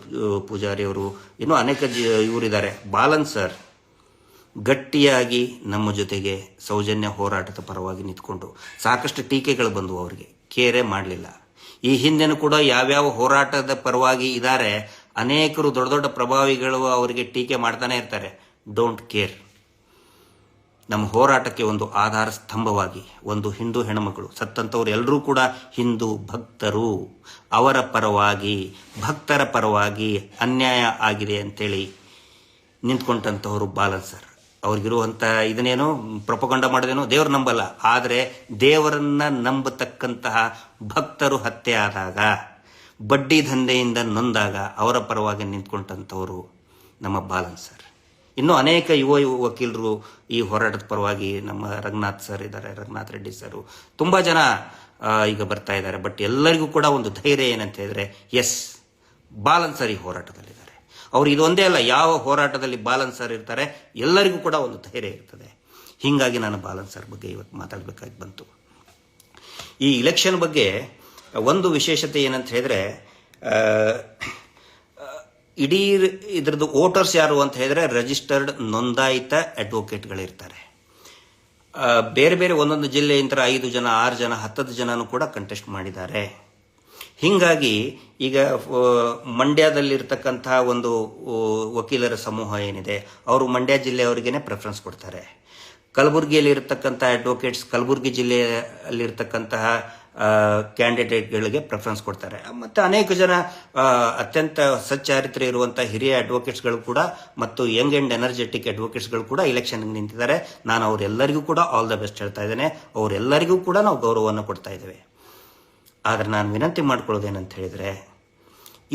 ಪೂಜಾರಿ ಅವರು, ಇನ್ನೂ ಅನೇಕ ಇವರಿದ್ದಾರೆ. ಬಾಲನ್ ಸರ್ ಗಟ್ಟಿಯಾಗಿ ನಮ್ಮ ಜೊತೆಗೆ ಸೌಜನ್ಯ ಹೋರಾಟದ ಪರವಾಗಿ ನಿಂತ್ಕೊಂಡು, ಸಾಕಷ್ಟು ಟೀಕೆಗಳು ಬಂದವು, ಅವರಿಗೆ ಕೇರೇ ಮಾಡಲಿಲ್ಲ. ಈ ಹಿಂದೆನೂ ಕೂಡ ಯಾವ್ಯಾವ ಹೋರಾಟದ ಪರವಾಗಿ ಇದ್ದಾರೆ, ಅನೇಕರು ದೊಡ್ಡ ದೊಡ್ಡ ಪ್ರಭಾವಿಗಳು ಅವರಿಗೆ ಟೀಕೆ ಮಾಡ್ತಾನೆ ಇರ್ತಾರೆ. Don't care. ನಮ್ಮ ಹೋರಾಟಕ್ಕೆ ಒಂದು ಆಧಾರ ಸ್ತಂಭವಾಗಿ ಒಂದು ಹಿಂದೂ ಹೆಣ್ಮಗಳು, ಸತ್ತಂಥವ್ರು ಎಲ್ಲರೂ ಕೂಡ ಹಿಂದೂ ಭಕ್ತರು, ಅವರ ಪರವಾಗಿ, ಭಕ್ತರ ಪರವಾಗಿ ಅನ್ಯಾಯ ಆಗಿದೆ ಅಂತೇಳಿ ನಿಂತ್ಕೊಂಡಂಥವ್ರು ಬಾಲನ್ ಸರ್. ಅವ್ರಿಗಿರುವಂಥ ಇದನ್ನೇನು ಪ್ರೊಪಗಂಡ ಮಾಡೋದೇನೋ, ದೇವ್ರು ನಂಬಲ್ಲ, ಆದರೆ ದೇವರನ್ನ ನಂಬತಕ್ಕಂತಹ ಭಕ್ತರು ಹತ್ಯೆ ಆದಾಗ, ಬಡ್ಡಿ ದಂಧೆಯಿಂದ ನೊಂದಾಗ ಅವರ ಪರವಾಗಿ ನಿಂತ್ಕೊಂಡಂಥವರು ನಮ್ಮ ಬಾಲನ್ ಸರ್. ಇನ್ನೂ ಅನೇಕ ಯುವ ವಕೀಲರು ಈ ಹೋರಾಟದ ಪರವಾಗಿ, ನಮ್ಮ ರಂಗನಾಥ್ ಸರ್ ಇದ್ದಾರೆ, ರಂಗನಾಥ್ ರೆಡ್ಡಿ ಸರು, ತುಂಬ ಜನ ಈಗ ಬರ್ತಾ ಇದ್ದಾರೆ. ಬಟ್ ಎಲ್ಲರಿಗೂ ಕೂಡ ಒಂದು ಧೈರ್ಯ ಏನಂತ ಹೇಳಿದ್ರೆ, ಎಸ್, ಬಾಲನ್ ಸರ್ ಈ ಹೋರಾಟದಲ್ಲಿದ್ದಾರೆ. ಅವ್ರು ಇದೊಂದೇ ಅಲ್ಲ, ಯಾವ ಹೋರಾಟದಲ್ಲಿ ಬಾಲನ್ ಸರ್ ಇರ್ತಾರೆ ಎಲ್ಲರಿಗೂ ಕೂಡ ಒಂದು ಧೈರ್ಯ ಇರ್ತದೆ. ಹೀಗಾಗಿ ನಾನು ಬಾಲನ್ ಸರ್ ಬಗ್ಗೆ ಇವತ್ತು ಮಾತಾಡಬೇಕಾಗಿ ಬಂತು. ಈ ಇಲೆಕ್ಷನ್ ಬಗ್ಗೆ ಒಂದು ವಿಶೇಷತೆ ಏನಂತ ಹೇಳಿದ್ರೆ, ಇಡೀ ಇದ್ರದ್ದು ವೋಟರ್ಸ್ ಯಾರು ಅಂತ ಹೇಳಿದ್ರೆ ರಿಜಿಸ್ಟರ್ಡ್ ನೋಂದಾಯಿತ ಅಡ್ವೊಕೇಟ್ಗಳಿರ್ತಾರೆ. ಬೇರೆ ಬೇರೆ ಒಂದೊಂದು ಜಿಲ್ಲೆಯಿಂದ 5 ಜನ, 6 ಜನ, 10 ಜನನೂ ಕೂಡ ಕಂಟೆಸ್ಟ್ ಮಾಡಿದ್ದಾರೆ. ಹೀಗಾಗಿ ಈಗ ಮಂಡ್ಯದಲ್ಲಿರ್ತಕ್ಕಂಥ ಒಂದು ವಕೀಲರ ಸಮೂಹ ಏನಿದೆ, ಅವರು ಮಂಡ್ಯ ಜಿಲ್ಲೆಯವರಿಗೇನೆ ಪ್ರೆಫರೆನ್ಸ್ ಕೊಡ್ತಾರೆ. ಕಲಬುರಗಿಯಲ್ಲಿ ಇರತಕ್ಕಂಥ ಅಡ್ವೊಕೇಟ್ಸ್ ಕಲಬುರಗಿ ಜಿಲ್ಲೆಯಲ್ಲಿರ್ತಕ್ಕಂತಹ ಕ್ಯಾಂಡಿಡೇಟ್ಗಳಿಗೆ ಪ್ರೆಫರೆನ್ಸ್ ಕೊಡ್ತಾರೆ. ಮತ್ತು ಅನೇಕ ಜನ ಅತ್ಯಂತ ಸಚ್ಚಾರಿತ್ರ್ಯ ಇರುವಂಥ ಹಿರಿಯ ಅಡ್ವೊಕೇಟ್ಸ್ಗಳು ಕೂಡ ಮತ್ತು ಯಂಗ್ ಆ್ಯಂಡ್ ಎನರ್ಜೆಟಿಕ್ ಅಡ್ವೊಕೇಟ್ಸ್ಗಳು ಕೂಡ ಇಲೆಕ್ಷನ್ಗೆ ನಿಂತಿದ್ದಾರೆ. ನಾನು ಅವರೆಲ್ಲರಿಗೂ ಕೂಡ ಆಲ್ ದ ಬೆಸ್ಟ್ ಹೇಳ್ತಾ ಇದ್ದೇನೆ. ಅವರೆಲ್ಲರಿಗೂ ಕೂಡ ನಾವು ಗೌರವವನ್ನು ಕೊಡ್ತಾ ಇದ್ದೇವೆ. ಆದರೆ ನಾನು ವಿನಂತಿ ಮಾಡ್ಕೊಳ್ಳೋದೇನಂತ ಹೇಳಿದರೆ,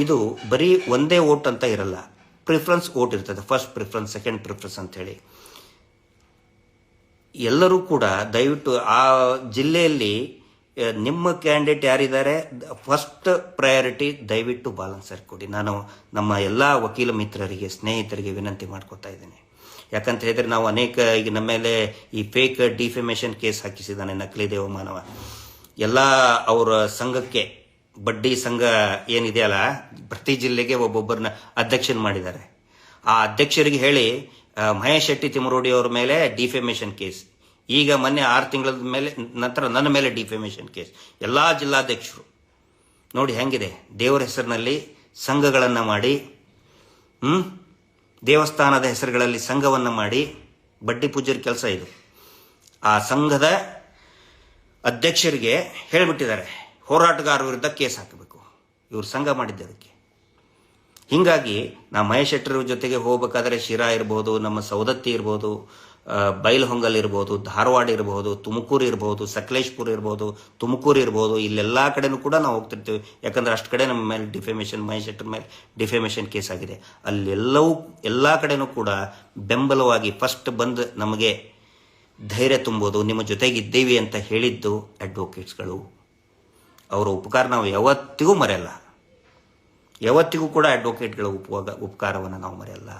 ಇದು ಬರೀ ಒಂದೇ ವೋಟ್ ಅಂತ ಇರಲ್ಲ, ಪ್ರಿಫರೆನ್ಸ್ ವೋಟ್ ಇರ್ತದೆ. ಫಸ್ಟ್ ಪ್ರಿಫರೆನ್ಸ್, ಸೆಕೆಂಡ್ ಪ್ರಿಫರೆನ್ಸ್ ಅಂತೇಳಿ ಎಲ್ಲರೂ ಕೂಡ ದಯವಿಟ್ಟು ಆ ಜಿಲ್ಲೆಯಲ್ಲಿ ನಿಮ್ಮ ಕ್ಯಾಂಡಿಡೇಟ್ ಯಾರಿದ್ದಾರೆ, ಫಸ್ಟ್ ಪ್ರಯಾರಿಟಿ ದಯವಿಟ್ಟು ಬಾಲನ್ ಸರ್ ಕೊಡಿ. ನಾನು ನಮ್ಮ ಎಲ್ಲ ವಕೀಲ ಮಿತ್ರರಿಗೆ, ಸ್ನೇಹಿತರಿಗೆ ವಿನಂತಿ ಮಾಡ್ಕೊತಾ ಇದ್ದೇನೆ. ಯಾಕಂತ ಹೇಳಿದ್ರೆ, ನಾವು ಅನೇಕ ಈಗ ನಮ್ಮ ಮೇಲೆ ಈ ಫೇಕ್ ಡಿಫೆಮೇಷನ್ ಕೇಸ್ ಹಾಕಿಸಿದ್ದಾನೆ ನಕಲಿ ದೇವಮಾನವ. ಎಲ್ಲ ಅವರ ಸಂಘಕ್ಕೆ, ಬಡ್ಡಿ ಸಂಘ ಏನಿದೆಯಲ್ಲ, ಪ್ರತಿ ಜಿಲ್ಲೆಗೆ ಒಬ್ಬೊಬ್ಬರನ್ನ ಅಧ್ಯಕ್ಷನ್ ಮಾಡಿದ್ದಾರೆ. ಆ ಅಧ್ಯಕ್ಷರಿಗೆ ಹೇಳಿ ಮಹೇಶ್ ಶೆಟ್ಟಿ ತಿಮರೋಡಿ ಅವರ ಮೇಲೆ ಡಿಫೆಮೇಷನ್ ಕೇಸ್, ಈಗ ಮೊನ್ನೆ 6 ತಿಂಗಳ ಮೇಲೆ ನಂತರ ನನ್ನ ಮೇಲೆ ಡಿಫೆಮೇಷನ್ ಕೇಸ್. ಎಲ್ಲ ಜಿಲ್ಲಾಧ್ಯಕ್ಷರು ನೋಡಿ ಹೆಂಗಿದೆ, ದೇವರ ಹೆಸರಿನಲ್ಲಿ ಸಂಘಗಳನ್ನು ಮಾಡಿ, ದೇವಸ್ಥಾನದ ಹೆಸರುಗಳಲ್ಲಿ ಸಂಘವನ್ನು ಮಾಡಿ ಬಡ್ಡಿ ಪೂಜಾರಿ ಕೆಲಸ ಇದು. ಆ ಸಂಘದ ಅಧ್ಯಕ್ಷರಿಗೆ ಹೇಳಿಬಿಟ್ಟಿದ್ದಾರೆ ಹೋರಾಟಗಾರರ ವಿರುದ್ಧ ಕೇಸ್ ಹಾಕಬೇಕು, ಇವರು ಸಂಘ ಮಾಡಿದ್ದದಕ್ಕೆ. ಹೀಗಾಗಿ ನಾ ಮಹೇಶ್ ಶೆಟ್ಟರ್ ಜೊತೆಗೆ ಹೋಗ್ಬೇಕಾದ್ರೆ ಶಿರಾ ಇರ್ಬೋದು, ನಮ್ಮ ಸೌದತ್ತಿ ಇರ್ಬೋದು, ಬೈಲಹೊಂಗಲ್ ಇರ್ಬೋದು, ಧಾರವಾಡ ಇರ್ಬೋದು, ತುಮಕೂರು ಇರ್ಬೋದು, ಸಕಲೇಶ್ಪುರ ಇರ್ಬೋದು, ತುಮಕೂರು ಇರ್ಬೋದು, ಇಲ್ಲೆಲ್ಲ ಕಡೆನೂ ಕೂಡ ನಾವು ಹೋಗ್ತಿರ್ತೀವಿ. ಯಾಕಂದ್ರೆ ಅಷ್ಟು ಕಡೆ ನಮ್ಮ ಮೇಲೆ ಡಿಫೇಮೇಷನ್, ಮಹೇಶ್ ಶೆಟ್ಟರ್ ಮೇಲೆ ಡಿಫೇಮೇಷನ್ ಕೇಸ್ ಆಗಿದೆ. ಅಲ್ಲೆಲ್ಲವೂ ಎಲ್ಲ ಕಡೆನೂ ಕೂಡ ಬೆಂಬಲವಾಗಿ ಫಸ್ಟ್ ಬಂದು ನಮಗೆ ಧೈರ್ಯ ತುಂಬೋದು, ನಿಮ್ಮ ಜೊತೆಗಿದ್ದೀವಿ ಅಂತ ಹೇಳಿದ್ದು ಅಡ್ವೊಕೇಟ್ಸ್ಗಳು. ಅವರ ಉಪಕಾರ ನಾವು ಯಾವತ್ತಿಗೂ ಮರೆಯಲ್ಲ. ಯಾವತ್ತಿಗೂ ಕೂಡ ಅಡ್ವೊಕೇಟ್ಗಳ ಉಪಕಾರವನ್ನು ನಾವು ಮರೆಯಲ್ಲ.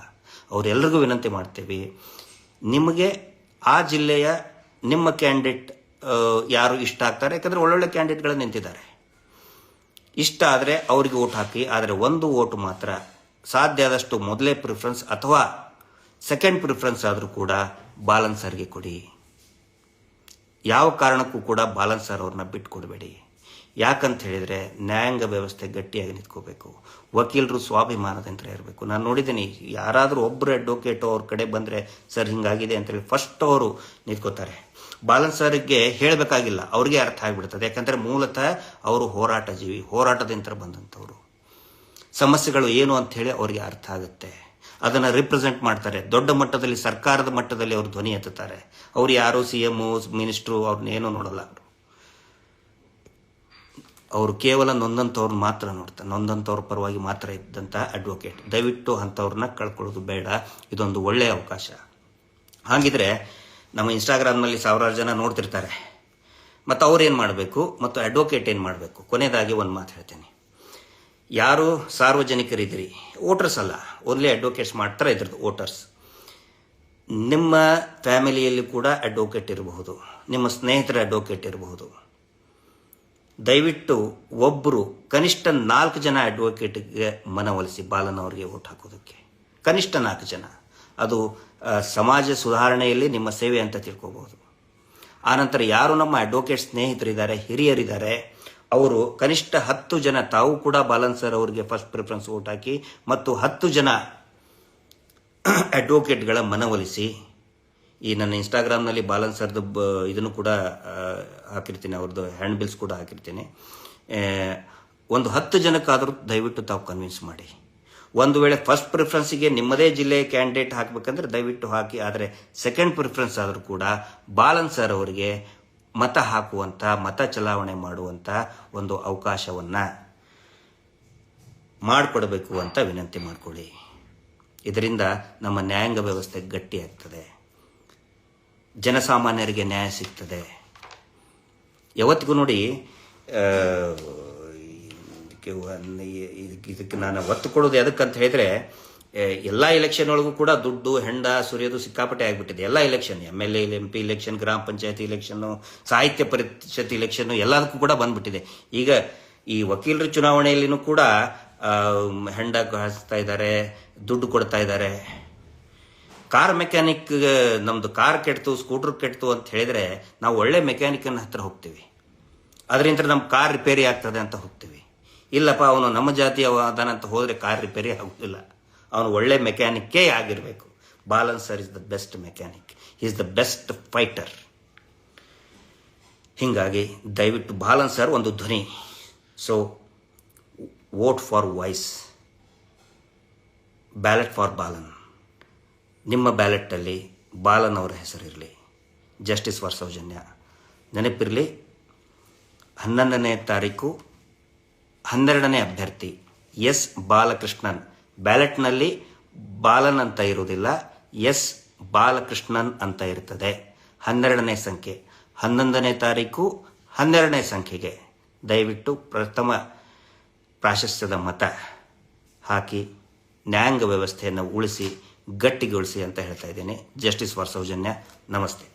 ಅವರೆಲ್ಲರಿಗೂ ವಿನಂತಿ ಮಾಡ್ತೇವೆ, ನಿಮಗೆ ಆ ಜಿಲ್ಲೆಯ ನಿಮ್ಮ ಕ್ಯಾಂಡಿಡೇಟ್ ಯಾರು ಇಷ್ಟ ಆಗ್ತಾರೆ, ಯಾಕಂದರೆ ಒಳ್ಳೊಳ್ಳೆ ಕ್ಯಾಂಡಿಡೇಟ್ಗಳು ನಿಂತಿದ್ದಾರೆ, ಇಷ್ಟ ಆದರೆ ಅವರಿಗೆ ಓಟ್ ಹಾಕಿ. ಆದರೆ ಒಂದು ಓಟು ಮಾತ್ರ ಸಾಧ್ಯ ಆದಷ್ಟು ಮೊದಲೇ ಪ್ರಿಫರೆನ್ಸ್ ಅಥವಾ ಸೆಕೆಂಡ್ ಪ್ರಿಫರೆನ್ಸ್ ಆದರೂ ಕೂಡ ಬಾಲನ್ ಸರ್ಗೆ ಕೊಡಿ. ಯಾವ ಕಾರಣಕ್ಕೂ ಕೂಡ ಬಾಲನ್ ಸರ್ ಅವ್ರನ್ನ ಬಿಟ್ಟು ಕೊಡಬೇಡಿ. ಯಾಕಂತ ಹೇಳಿದರೆ ನ್ಯಾಯಾಂಗ ವ್ಯವಸ್ಥೆ ಗಟ್ಟಿಯಾಗಿ ನಿಂತ್ಕೋಬೇಕು. ವಕೀಲರು ಸ್ವಾಭಿಮಾನದಿಂದ ಇರಬೇಕು. ನಾನು ನೋಡಿದ್ದೀನಿ, ಯಾರಾದರೂ ಒಬ್ಬರು ಅಡ್ವೊಕೇಟು ಅವ್ರ ಕಡೆ ಬಂದರೆ ಸರ್ ಹಿಂಗಾಗಿದೆ ಅಂತೇಳಿ ಫಸ್ಟ್ ಅವರು ನಿಂತ್ಕೋತಾರೆ. ಬಾಲನ್ ಸರ್ಗೆ ಹೇಳಬೇಕಾಗಿಲ್ಲ, ಅವ್ರಿಗೆ ಅರ್ಥ ಆಗಿಬಿಡ್ತದೆ. ಯಾಕಂದರೆ ಮೂಲತಃ ಅವರು ಹೋರಾಟ ಜೀವಿ, ಹೋರಾಟದಿಂದ ಬಂದಂಥವ್ರು. ಸಮಸ್ಯೆಗಳು ಏನು ಅಂಥೇಳಿ ಅವ್ರಿಗೆ ಅರ್ಥ ಆಗುತ್ತೆ. ಅದನ್ನು ರಿಪ್ರೆಸೆಂಟ್ ಮಾಡ್ತಾರೆ. ದೊಡ್ಡ ಮಟ್ಟದಲ್ಲಿ, ಸರ್ಕಾರದ ಮಟ್ಟದಲ್ಲಿ ಅವರು ಧ್ವನಿ ಎತ್ತುತ್ತಾರೆ. ಅವ್ರು ಯಾರು CM, ಮಿನಿಸ್ಟ್ರು ಅವ್ರನ್ನೇನೂ ನೋಡಲ್ಲ. ಅವರು ಕೇವಲ ನೊಂದಂಥವ್ರು ಮಾತ್ರ ನೋಡ್ತಾರೆ, ನೊಂದಂಥವ್ರ ಪರವಾಗಿ ಮಾತ್ರ ಇದ್ದಂಥ ಅಡ್ವೊಕೇಟ್. ದಯವಿಟ್ಟು ಅಂಥವ್ರನ್ನ ಕಳ್ಕೊಳ್ಳೋದು ಬೇಡ. ಇದೊಂದು ಒಳ್ಳೆಯ ಅವಕಾಶ. ಹಾಗಿದ್ರೆ ನಮ್ಮ ಇನ್ಸ್ಟಾಗ್ರಾಮ್ನಲ್ಲಿ ಸಾವಿರಾರು ಜನ ನೋಡ್ತಿರ್ತಾರೆ. ಮತ್ತು ಅವ್ರು ಏನು ಮಾಡಬೇಕು ಮತ್ತು ಅಡ್ವೊಕೇಟ್ ಏನು ಮಾಡಬೇಕು? ಕೊನೆಯದಾಗಿ ಒಂದು ಮಾತು ಹೇಳ್ತೇನೆ. ಯಾರು ಸಾರ್ವಜನಿಕರಿದ್ದೀರಿ, ವೋಟರ್ಸ್ ಅಲ್ಲ, ಓನ್ಲಿ ಅಡ್ವೊಕೇಟ್ಸ್ ಮಾಡ್ತಾರೆ ಇದ್ರದ್ದು ವೋಟರ್ಸ್. ನಿಮ್ಮ ಫ್ಯಾಮಿಲಿಯಲ್ಲಿ ಕೂಡ ಅಡ್ವೊಕೇಟ್ ಇರಬಹುದು, ನಿಮ್ಮ ಸ್ನೇಹಿತರ ಅಡ್ವೊಕೇಟ್ ಇರಬಹುದು. ದಯವಿಟ್ಟು ಒಬ್ಬರು ಕನಿಷ್ಠ 4 ಜನ ಅಡ್ವೊಕೇಟ್ಗೆ ಮನವೊಲಿಸಿ ಬಾಲನ್ ಅವರಿಗೆ ವೋಟ್ ಹಾಕೋದಕ್ಕೆ. ಕನಿಷ್ಠ 4 ಜನ. ಅದು ಸಮಾಜ ಸುಧಾರಣೆಯಲ್ಲಿ ನಿಮ್ಮ ಸೇವೆ ಅಂತ ತಿಳ್ಕೋಬಹುದು. ಆನಂತರ ಯಾರು ನಮ್ಮ ಅಡ್ವೊಕೇಟ್ ಸ್ನೇಹಿತರಿದ್ದಾರೆ, ಹಿರಿಯರಿದ್ದಾರೆ, ಅವರು ಕನಿಷ್ಠ 10 ಜನ ತಾವು ಕೂಡ ಬಾಲನ್ ಸರ್ ಅವರಿಗೆ ಫಸ್ಟ್ ಪ್ರಿಫರೆನ್ಸ್ ವೋಟ್ ಹಾಕಿ ಮತ್ತು 10 ಜನ ಅಡ್ವೊಕೇಟ್ಗಳ ಮನವೊಲಿಸಿ. ಈ ನನ್ನ ಇನ್ಸ್ಟಾಗ್ರಾಮ್ನಲ್ಲಿ ಬಾಲನ್ ಸರ್ದು ಇದನ್ನು ಕೂಡ ಹಾಕಿರ್ತೀನಿ, ಅವ್ರದ್ದು ಹ್ಯಾಂಡ್ ಬಿಲ್ಸ್ ಕೂಡ ಹಾಕಿರ್ತೀನಿ. ಒಂದು 10 ಜನಕ್ಕಾದರೂ ದಯವಿಟ್ಟು ತಾವು ಕನ್ವಿನ್ಸ್ ಮಾಡಿ. ಒಂದು ವೇಳೆ ಫಸ್ಟ್ ಪ್ರಿಫರೆನ್ಸಿಗೆ ನಿಮ್ಮದೇ ಜಿಲ್ಲೆಯ ಕ್ಯಾಂಡಿಡೇಟ್ ಹಾಕಬೇಕಂದ್ರೆ ದಯವಿಟ್ಟು ಹಾಕಿ. ಆದರೆ ಸೆಕೆಂಡ್ ಪ್ರಿಫರೆನ್ಸ್ ಆದರೂ ಕೂಡ ಬಾಲನ್ ಸರ್ ಅವರಿಗೆ ಮತ ಹಾಕುವಂಥ, ಮತ ಚಲಾವಣೆ ಮಾಡುವಂಥ ಒಂದು ಅವಕಾಶವನ್ನು ಮಾಡಿಕೊಡಬೇಕು ಅಂತ ವಿನಂತಿ ಮಾಡಿಕೊಳ್ಳಿ. ಇದರಿಂದ ನಮ್ಮ ನ್ಯಾಯಾಂಗ ವ್ಯವಸ್ಥೆ ಗಟ್ಟಿಯಾಗ್ತದೆ, ಜನಸಾಮಾನ್ಯರಿಗೆ ನ್ಯಾಯ ಸಿಗ್ತದೆ. ಯಾವತ್ತಿಗೂ ನೋಡಿ, ಇದಕ್ಕೆ ನಾನು ಒತ್ತು ಕೊಡೋದು ಎದಕ್ಕಂತ ಹೇಳಿದ್ರೆ, ಎಲ್ಲ ಎಲೆಕ್ಷನ್ ಒಳಗೂ ಕೂಡ ದುಡ್ಡು ಹೆಂಡ ಸುರಿಯೋದು ಸಿಕ್ಕಾಪಟ್ಟೆ ಆಗಿಬಿಟ್ಟಿದೆ. ಎಲ್ಲ ಎಲೆಕ್ಷನ್, MLA, MP ಇಲೆಕ್ಷನ್, ಗ್ರಾಮ ಪಂಚಾಯತಿ ಇಲೆಕ್ಷನ್ನು, ಸಾಹಿತ್ಯ ಪರಿಷತ್ ಇಲೆಕ್ಷನ್ನು, ಎಲ್ಲದಕ್ಕೂ ಕೂಡ ಬಂದ್ಬಿಟ್ಟಿದೆ. ಈಗ ಈ ವಕೀಲರ ಚುನಾವಣೆಯಲ್ಲಿನೂ ಕೂಡ ಹೆಂಡ ಹಚ್ತಾ ಇದ್ದಾರೆ, ದುಡ್ಡು ಕೊಡ್ತಾ ಇದ್ದಾರೆ. ಕಾರ್ ಮೆಕ್ಯಾನಿಕ್, ನಮ್ಮದು ಕಾರ್ ಕೆಡ್ತು, ಸ್ಕೂಟರ್ ಕೆಡ್ತು ಅಂತ ಹೇಳಿದರೆ ನಾವು ಒಳ್ಳೆ ಮೆಕ್ಯಾನಿಕನ ಹತ್ರ ಹೋಗ್ತೀವಿ, ಅದರಿಂದ ನಮ್ಮ ಕಾರ್ ರಿಪೇರಿ ಆಗ್ತದೆ ಅಂತ ಹೋಗ್ತೀವಿ. ಇಲ್ಲಪ್ಪ ಅವನು ನಮ್ಮ ಜಾತಿಯ ಅದಾನಂತ ಹೋದರೆ ಕಾರ್ ರಿಪೇರಿ ಆಗೋದಿಲ್ಲ, ಅವನು ಒಳ್ಳೆ ಮೆಕ್ಯಾನಿಕ್ಕೇ ಆಗಿರಬೇಕು. Balan sir is the best mechanic, is the best fighter. ಹೀಗಾಗಿ ದಯವಿಟ್ಟು ಬಾಲನ್ ಸರ್ ಒಂದು ಧ್ವನಿ. So vote for voice, ballot for Balan. ನಿಮ್ಮ ಬ್ಯಾಲೆಟಲ್ಲಿ ಬಾಲನ್ ಅವರ ಹೆಸರಿರಲಿ. Justice for Soujanya. ನೆನಪಿರಲಿ, 11ನೇ ತಾರೀಕು 12ನೇ ಅಭ್ಯರ್ಥಿ ಎಸ್ ಬಾಲಕೃಷ್ಣನ್. ಬ್ಯಾಲೆಟ್ನಲ್ಲಿ ಬಾಲನ್ ಅಂತ ಇರುವುದಿಲ್ಲ, ಎಸ್ ಬಾಲಕೃಷ್ಣನ್ ಅಂತ ಇರ್ತದೆ. 12ನೇ ಸಂಖ್ಯೆ, 11ನೇ ತಾರೀಕು 12ನೇ ಸಂಖ್ಯೆಗೆ ದಯವಿಟ್ಟು ಪ್ರಥಮ ಪ್ರಾಶಸ್ತ್ಯದ ಮತ ಹಾಕಿ ನ್ಯಾಯಾಂಗ ವ್ಯವಸ್ಥೆಯನ್ನು ಉಳಿಸಿ, ಗಟ್ಟಿಗೊಳಿಸಿ ಅಂತ ಹೇಳ್ತಾ ಇದ್ದೇನೆ. Justice for Soujanya. ನಮಸ್ತೆ.